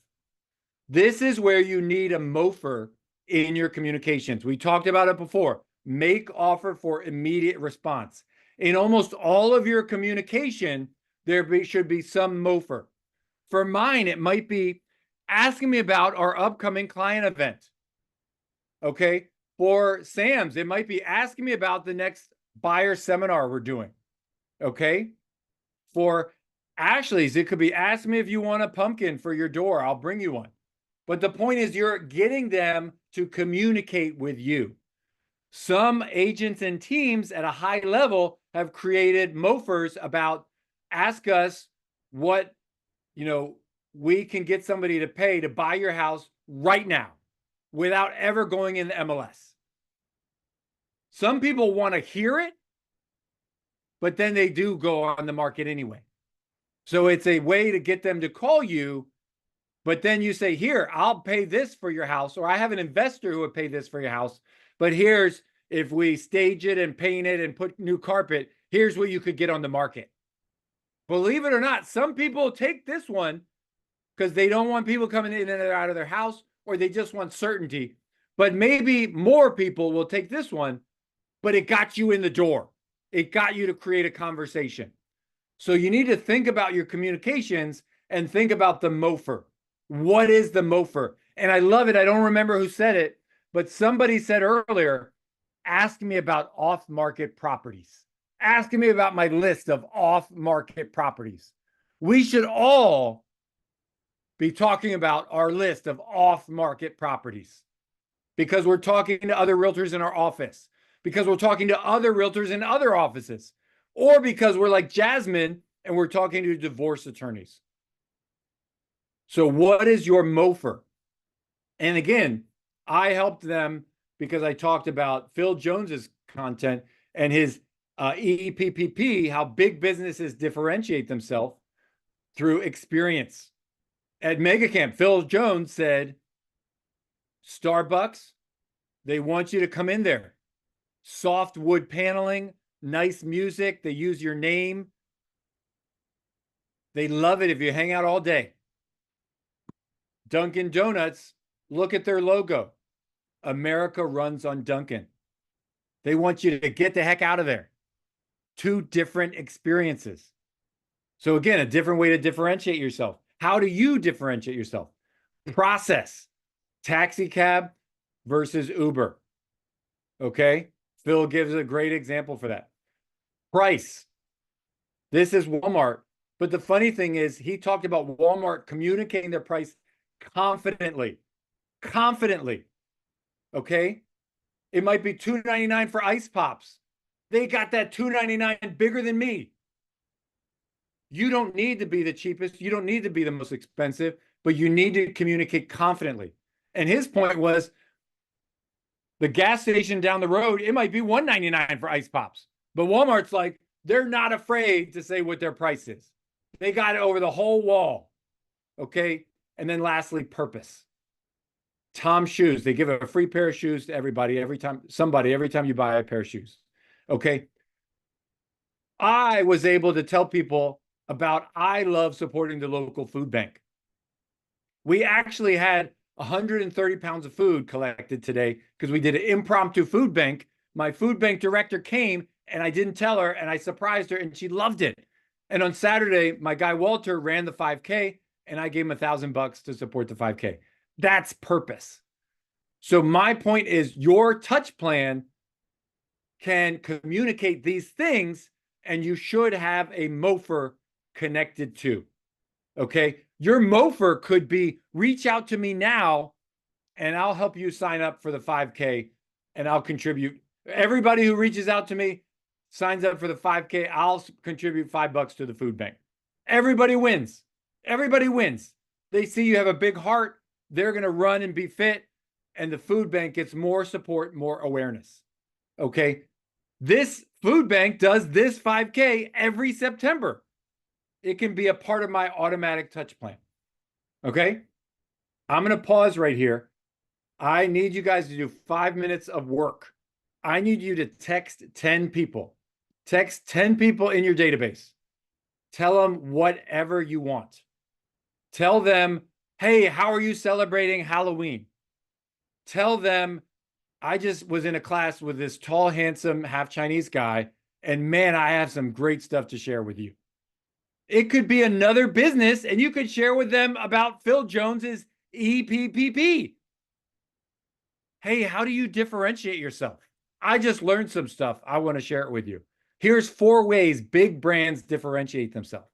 Speaker 1: This is where you need a MOFR in your communications. We talked about it before. Make offer for immediate response. In almost all of your communication, should be some MOFR. For mine, it might be asking me about our upcoming client event. Okay. For Sam's, it might be asking me about the next buyer seminar we're doing. Okay. For Ashley's, it could be ask me if you want a pumpkin for your door. I'll bring you one. But the point is you're getting them to communicate with you. Some agents and teams at a high level have created MOFRs about ask us what, we can get somebody to pay to buy your house right now without ever going in the MLS. Some people want to hear it, but then they do go on the market anyway. So it's a way to get them to call you. But then you say, here, I'll pay this for your house, or I have an investor who would pay this for your house. But here's, if we stage it and paint it and put new carpet, here's what you could get on the market. Believe it or not, some people take this one because they don't want people coming in and out of their house, or they just want certainty. But maybe more people will take this one, but it got you in the door. It got you to create a conversation. So you need to think about your communications and think about the MOFR. What is the MOFR? And I love it. I don't remember who said it, but somebody said earlier, asking me about off-market properties, asking me about my list of off-market properties. We should all be talking about our list of off-market properties because we're talking to other realtors in our office, because we're talking to other realtors in other offices, or because we're like Jasmine and we're talking to divorce attorneys. So what is your MOFR? And again, I helped them because I talked about Phil Jones's content and his EEPPP, how big businesses differentiate themselves through experience. At MegaCamp, Phil Jones said, Starbucks, they want you to come in there. Soft wood paneling, nice music. They use your name. They love it if you hang out all day. Dunkin' Donuts, look at their logo. America runs on Dunkin'. They want you to get the heck out of there. 2 different experiences. So again, a different way to differentiate yourself. How do you differentiate yourself? Process. Taxi cab versus Uber. Okay? Phil gives a great example for that. Price. This is Walmart. But the funny thing is, he talked about Walmart communicating their price confidently. Confidently. Okay? It might be $2.99 for ice pops. They got that $2.99 bigger than me. You don't need to be the cheapest. You don't need to be the most expensive, but you need to communicate confidently. And his point was the gas station down the road, it might be $1.99 for ice pops, but Walmart's like, they're not afraid to say what their price is. They got it over the whole wall. Okay. And then lastly, purpose. Tom Shoes, they give a free pair of shoes to everybody every time you buy a pair of shoes. Okay. I was able to tell people about, I love supporting the local food bank. We actually had 130 pounds of food collected today because we did an impromptu food bank. My food bank director came and I didn't tell her and I surprised her and she loved it. And on Saturday, my guy Walter ran the 5K and I gave him $1,000 to support the 5K. That's purpose. So my point is your touch plan can communicate these things and you should have a MOFR connected to. Okay. Your MOFR could be reach out to me now and I'll help you sign up for the 5K and I'll contribute. Everybody who reaches out to me signs up for the 5K. I'll contribute $5 to the food bank. Everybody wins. Everybody wins. They see you have a big heart. They're going to run and be fit. And the food bank gets more support, more awareness. Okay. This food bank does this 5K every September. It can be a part of my automatic touch plan. Okay. I'm going to pause right here. I need you guys to do 5 minutes of work. I need you to text 10 people. Text 10 people in your database. Tell them whatever you want. Tell them, hey, how are you celebrating Halloween? Tell them, I just was in a class with this tall, handsome, half Chinese guy, and man, I have some great stuff to share with you. It could be another business, and you could share with them about Phil Jones's EPPP. Hey, how do you differentiate yourself? I just learned some stuff. I want to share it with you. Here's 4 ways big brands differentiate themselves.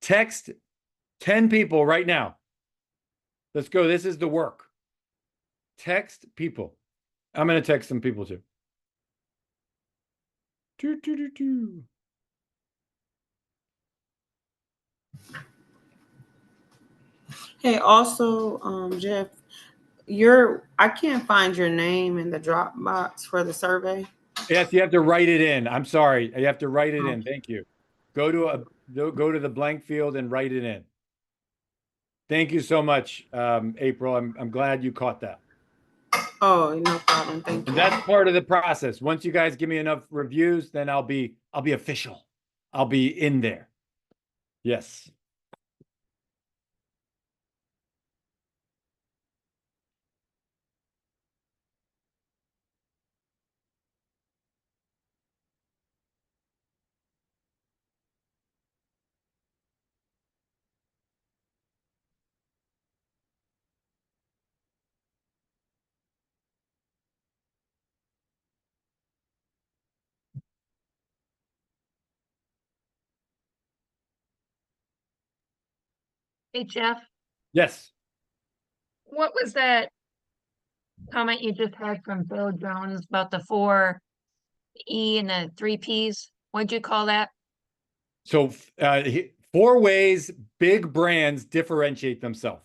Speaker 1: Text 10 people right now. Let's go. This is the work. Text people. I'm going to text some people too.
Speaker 4: Hey, also, Jeff, I can't find your name in the Dropbox for the survey.
Speaker 1: Yes, you have to write it in. I'm sorry. You have to write it in. Thank you. Go to the blank field and write it in. Thank you so much, April. I'm glad you caught that.
Speaker 4: Oh, no problem. Thank you.
Speaker 1: And that's part of the process. Once you guys give me enough reviews, then I'll be official. I'll be in there. Yes.
Speaker 12: Hey, Jeff,
Speaker 1: Yes.
Speaker 12: what was that comment you just had from Bill Jones about the 4 E and the 3 Ps? What'd you call that?
Speaker 1: So 4 ways big brands differentiate themselves.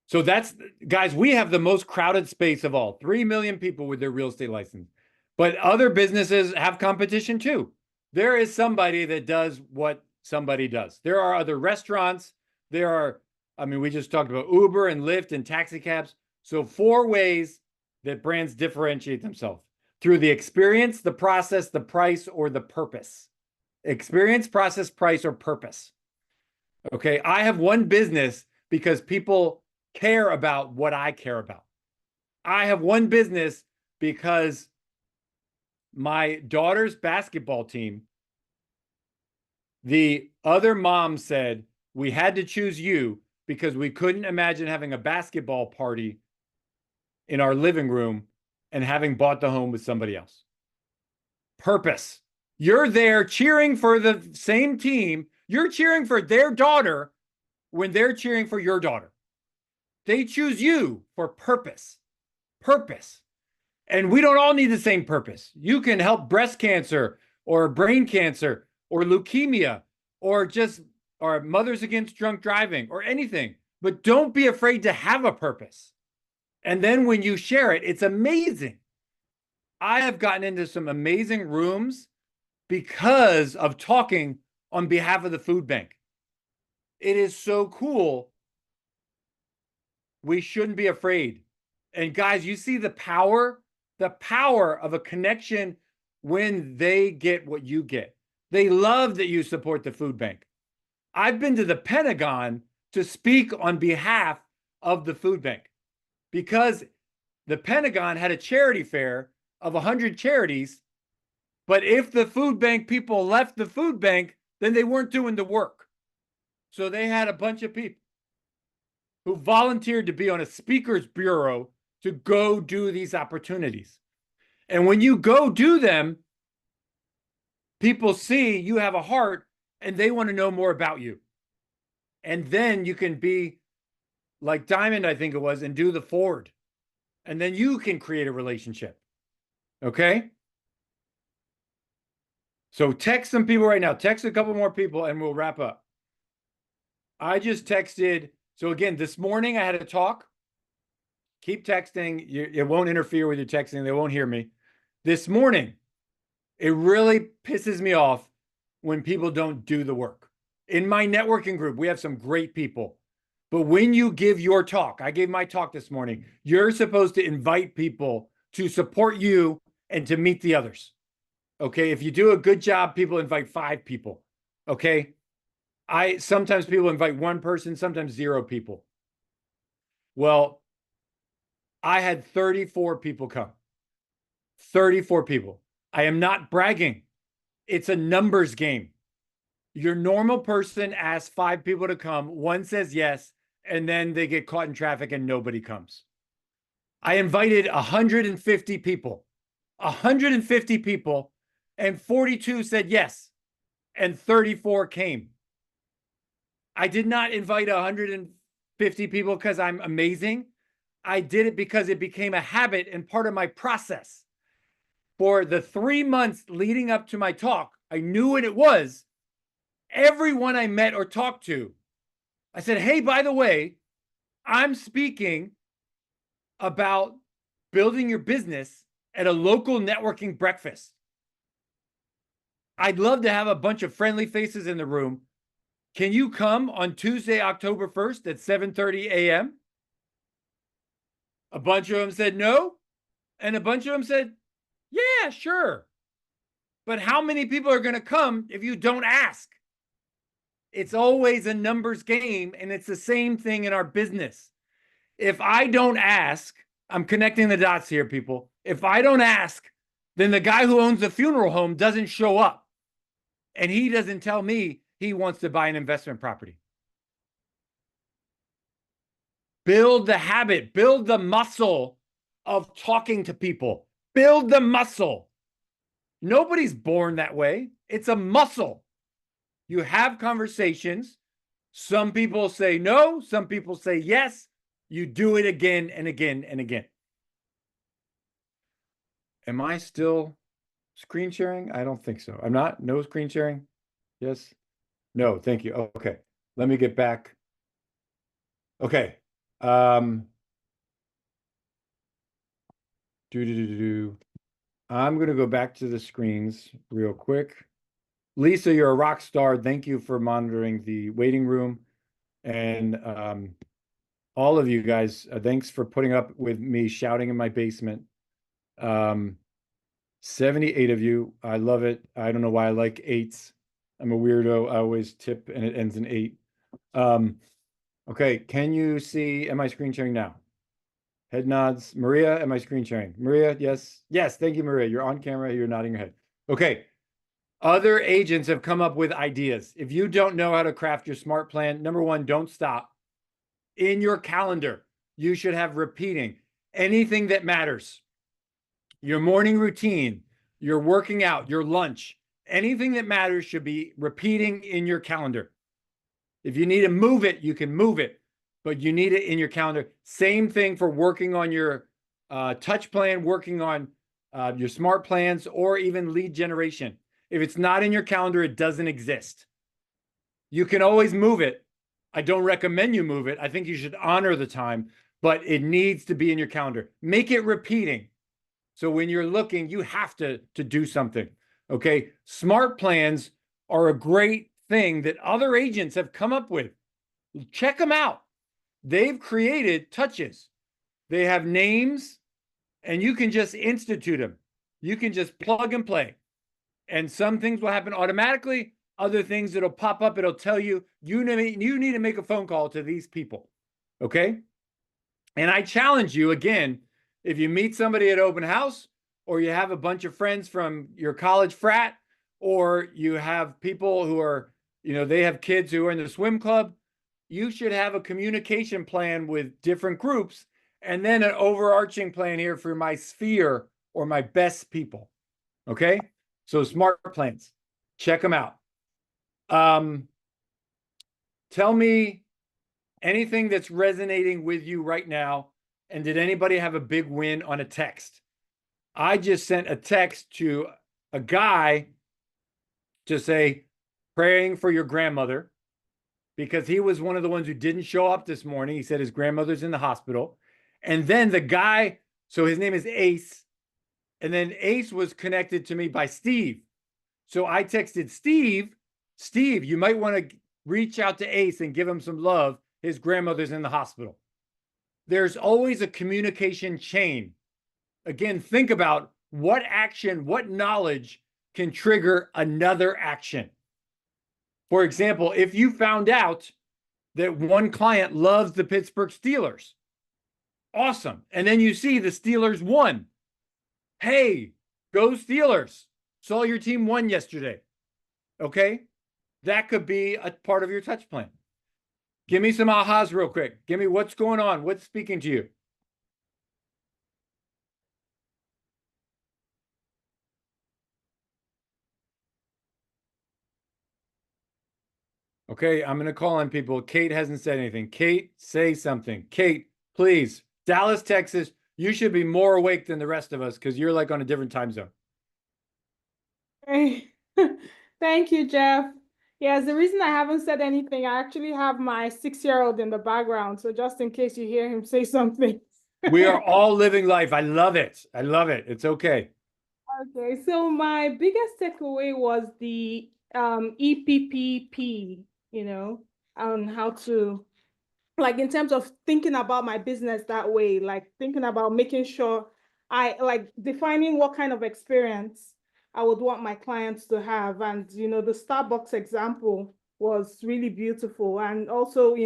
Speaker 1: So that's, guys, we have the most crowded space of all. 3 million people with their real estate license. But other businesses have competition too. There is somebody that does what somebody does. There are other restaurants. There are, we just talked about Uber and Lyft and taxi cabs. So 4 ways that brands differentiate themselves: through the experience, the process, the price, or the purpose. Experience, process, price, or purpose. Okay, I have one business because people care about what I care about. I have one business because my daughter's basketball team, the other mom said, we had to choose you because we couldn't imagine having a basketball party in our living room and having bought the home with somebody else. Purpose. You're there cheering for the same team. You're cheering for their daughter when they're cheering for your daughter. They choose you for purpose. Purpose. And we don't all need the same purpose. You can help breast cancer or brain cancer or leukemia or Mothers Against Drunk Driving or anything, but don't be afraid to have a purpose. And then when you share it, it's amazing. I have gotten into some amazing rooms because of talking on behalf of the food bank. It is so cool. We shouldn't be afraid. And guys, you see the power of a connection when they get what you get. They love that you support the food bank. I've been to the Pentagon to speak on behalf of the food bank because the Pentagon had a charity fair of 100 charities. But if the food bank people left the food bank, then they weren't doing the work. So they had a bunch of people who volunteered to be on a speaker's bureau to go do these opportunities. And when you go do them, people see you have a heart and they want to know more about you. And then you can be like Diamond, I think it was, and do the forward. And then you can create a relationship. Okay? So text some people right now. Text a couple more people and we'll wrap up. I just texted. So again, this morning I had a talk. Keep texting. It won't interfere with your texting. They won't hear me. This morning, it really pisses me off when people don't do the work. In my networking group, we have some great people. But when you give your talk, I gave my talk this morning, you're supposed to invite people to support you and to meet the others. Okay, if you do a good job, people invite 5 people. Okay, sometimes people invite 1 person, sometimes 0 people. Well, I had 34 people come. 34 people. I am not bragging. It's a numbers game. Your normal person asks 5 people to come. 1 says yes, and then they get caught in traffic and nobody comes. I invited 150 people. 150 people. And 42 said yes, and 34 came. I did not invite 150 people because I'm amazing. I did it because it became a habit and part of my process. For the 3 months leading up to my talk, I knew what it was. Everyone I met or talked to, I said, hey, by the way, I'm speaking about building your business at a local networking breakfast. I'd love to have a bunch of friendly faces in the room. Can you come on Tuesday, October 1st at 7:30 a.m.? A bunch of them said no. And a bunch of them said, yeah, sure. But how many people are going to come if you don't ask? It's always a numbers game, and it's the same thing in our business. If I don't ask, I'm connecting the dots here, people. If I don't ask, then the guy who owns the funeral home doesn't show up. And he doesn't tell me he wants to buy an investment property. Build the habit, build the muscle of talking to people. Build the muscle. Nobody's born that way. It's a muscle. You have conversations. Some people say no, some people say yes. You do it again and again and again. Am I still screen sharing? I don't think so. I'm not. No screen sharing. Yes. No, thank you. Okay. Let me get back. Okay. I'm going to go back to the screens real quick. Lisa, you're a rock star. Thank you for monitoring the waiting room. And all of you guys, thanks for putting up with me shouting in my basement. 78 of you. I love it. I don't know why I like 8s. I'm a weirdo. I always tip and it ends in 8. Okay, can you see, am I screen sharing now? Head nods. Maria, am I screen sharing? Maria, yes. Yes, thank you, Maria. You're on camera. You're nodding your head. Okay. Other agents have come up with ideas. If you don't know how to craft your smart plan, number 1, don't stop. In your calendar, you should have repeating anything that matters. Your morning routine, your working out, your lunch, anything that matters should be repeating in your calendar. If you need to move it, you can move it, but you need it in your calendar. Same thing for working on your touch plan, working on your smart plans, or even lead generation. If it's not in your calendar, it doesn't exist. You can always move it. I don't recommend you move it. I think you should honor the time, but it needs to be in your calendar. Make it repeating. So when you're looking, you have to do something. Okay. Smart plans are a great thing that other agents have come up with. Check them out. They've created touches. They have names, and you can just institute them. You can just plug and play. And some things will happen automatically. Other things that'll pop up, it'll tell you, you need to make a phone call to these people. Okay. And I challenge you again, if you meet somebody at open house, or you have a bunch of friends from your college frat, or you have people who are, they have kids who are in the swim club, you should have a communication plan with different groups, and then an overarching plan here for my sphere or my best people. Okay. So smart plans, check them out. Tell me anything that's resonating with you right now. And did anybody have a big win on a text? I just sent a text to a guy to say, praying for your grandmother, because he was one of the ones who didn't show up this morning. He said his grandmother's in the hospital. And then the guy, so his name is Ace. And then Ace was connected to me by Steve. So I texted Steve, you might want to reach out to Ace and give him some love. His grandmother's in the hospital. There's always a communication chain. Again, think about what action, what knowledge can trigger another action. For example, if you found out that one client loves the Pittsburgh Steelers, awesome. And then you see the Steelers won. Hey, go Steelers. Saw your team won yesterday. Okay. That could be a part of your touch plan. Give me some ahas real quick. Give me what's going on. What's speaking to you? Okay, I'm going to call on people. Kate hasn't said anything. Kate, say something. Kate, please. Dallas, Texas, you should be more awake than the rest of us because you're like on a different time zone.
Speaker 18: Hey. Thank you, Jeff. Yes, the reason I haven't said anything, I actually have my 6-year-old in the background. So just in case you hear him say something.
Speaker 1: We are all living life. I love it. I love it. It's okay.
Speaker 18: Okay, so my biggest takeaway was the EPPP, on how to, like, in terms of thinking about my business that way, like thinking about making sure I like defining what kind of experience I would want my clients to have. And, the Starbucks example was really beautiful. And also,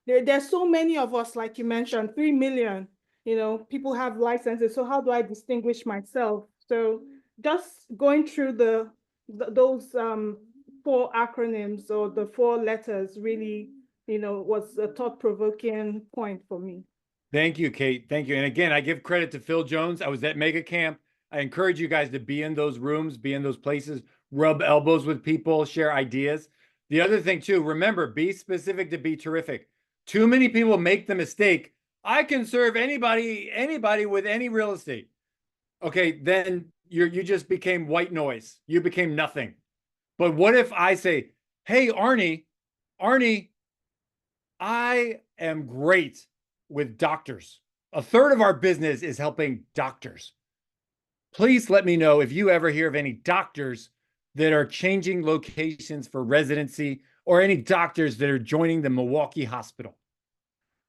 Speaker 18: there's so many of us, like you mentioned, 3 million, people have licenses. So how do I distinguish myself? So just going through those 4 acronyms or the 4 letters really, was a thought-provoking point for me.
Speaker 1: Thank you, Kate. Thank you. And again, I give credit to Phil Jones. I was at Mega Camp. I encourage you guys to be in those rooms, be in those places, rub elbows with people, share ideas. The other thing too, remember, be specific to be terrific. Too many people make the mistake. I can serve anybody with any real estate. Okay, then you just became white noise. You became nothing. But what if I say, hey, Arnie, I am great with doctors. 1/3 of our business is helping doctors. Please let me know if you ever hear of any doctors that are changing locations for residency or any doctors that are joining the Milwaukee Hospital.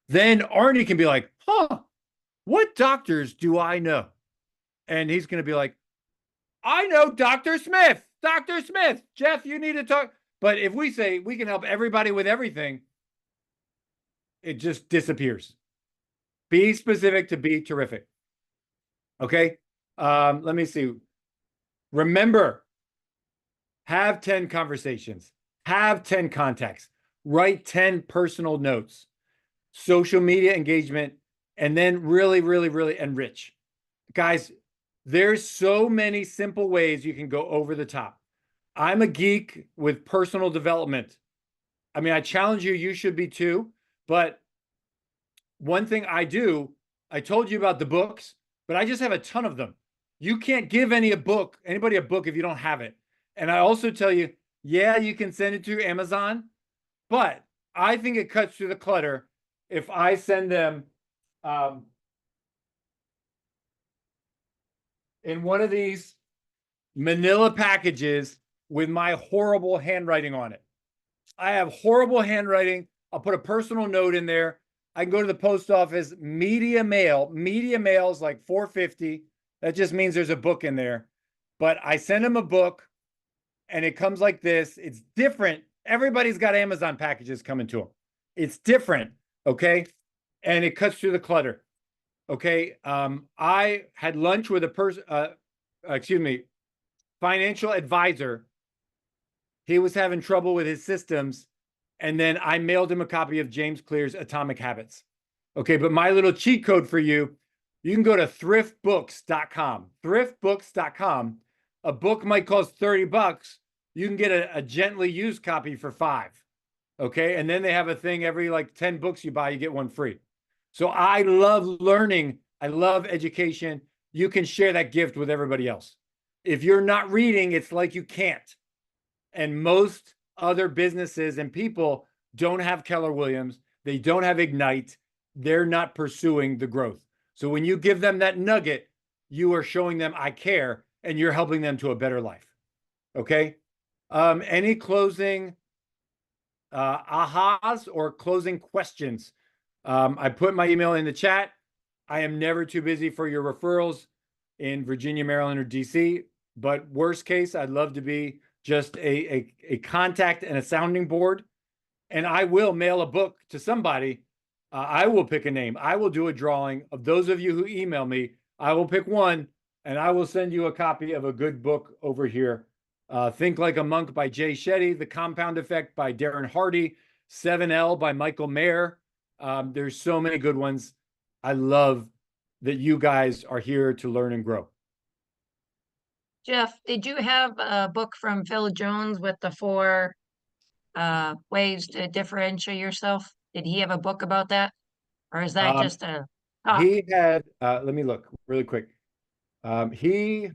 Speaker 1: Then Arnie can be like, what doctors do I know? And he's going to be like, I know Dr. Smith. Dr. Smith, Jeff, you need to talk. But if we say we can help everybody with everything, it just disappears. Be specific to be terrific. Okay. Let me see. Remember, have 10 conversations, have 10 contacts, write 10 personal notes, social media engagement, and then really, really, really enrich. Guys, there's so many simple ways you can go over the top. I'm a geek with personal development. I mean, I challenge you, you should be too. But one thing I do, I told you about the books, but I just have a ton of them. You can't give anybody a book if you don't have it. And I also tell you, yeah, you can send it to Amazon, But I think it cuts through the clutter if I send them in one of these manila packages with my horrible handwriting on it. I have horrible handwriting. I'll put a personal note in there. I can go to the post office, media mail. Media mail is like $4.50. That just means there's a book in there. But I send them a book and it comes like this. It's different. Everybody's got Amazon packages coming to them. It's different, okay? And it cuts through the clutter, okay? I had lunch with a person, financial advisor. He was having trouble with his systems. And then I mailed him a copy of James Clear's Atomic Habits. Okay, but my little cheat code for you, you can go to thriftbooks.com. Thriftbooks.com. A book might cost $30. You can get a gently used copy for $5. Okay, and then they have a thing every like 10 books you buy, you get one free. So I love learning. I love education. You can share that gift with everybody else. If you're not reading, it's like you can't. And most other businesses and people don't have Keller Williams. They don't have Ignite. They're not pursuing the growth. So when you give them that nugget, you are showing them I care and you're helping them to a better life. Okay. Any closing ahas or closing questions? I put my email in the chat. I am never too busy for your referrals in Virginia, Maryland, or DC. But worst case, I'd love to be just a contact and a sounding board. And I will mail a book to somebody. I will pick a name. I will do a drawing of those of you who email me. I will pick one and I will send you a copy of a good book over here. Think Like a Monk by Jay Shetty, The Compound Effect by Darren Hardy, 7L by Michael Mayer. There's so many good ones. I love that you guys are here to learn and grow.
Speaker 12: Jeff, did you have a book from Phil Jones with the 4 ways to differentiate yourself? Did he have a book about that? Or is that just a talk?
Speaker 1: He had, let me look really quick. He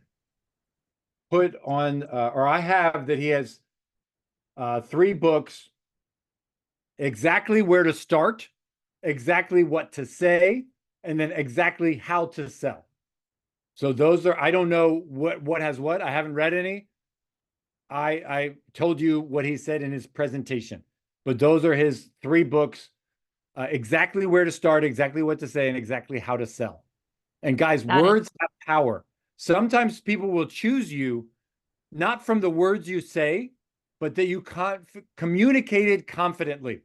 Speaker 1: put on, or I have that he has 3 books, exactly where to start, exactly what to say, and then exactly how to sell. So those are, I don't know what has what. I haven't read any. I told you what he said in his presentation, but those are his 3 books, exactly where to start, exactly what to say, and exactly how to sell. And guys, words have power. Sometimes people will choose you not from the words you say, but that you communicated confidently,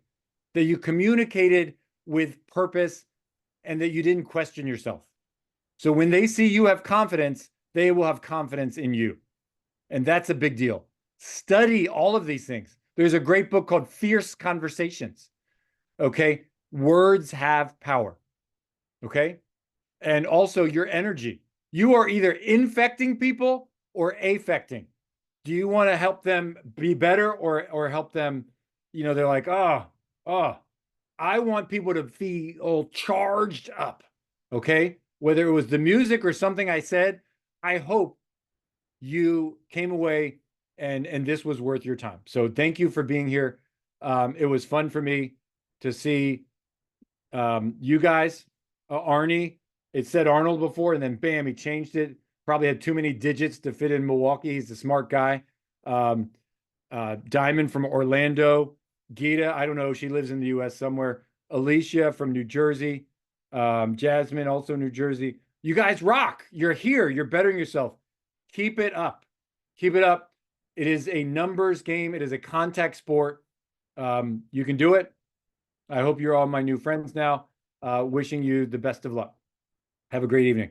Speaker 1: that you communicated with purpose, and that you didn't question yourself. So when they see you have confidence, they will have confidence in you. And that's a big deal. Study all of these things. There's a great book called Fierce Conversations. Okay. Words have power. Okay. And also your energy. You are either infecting people or affecting. Do you want to help them be better or help them, you know, they're like, oh, I want people to feel charged up. Okay. Whether it was the music or something I said, I hope you came away and this was worth your time. So thank you for being here. It was fun for me to see you guys. Arnie, it said Arnold before, and then bam, he changed it. Probably had too many digits to fit in Milwaukee. He's a smart guy. Diamond from Orlando. Gita, I don't know, she lives in the US somewhere. Alicia from New Jersey. Jasmine, also New Jersey. You guys rock. You're here. You're bettering yourself. Keep it up. Keep it up. It is a numbers game. It is a contact sport. You can do it. I hope you're all my new friends now. Wishing you the best of luck. Have a great evening.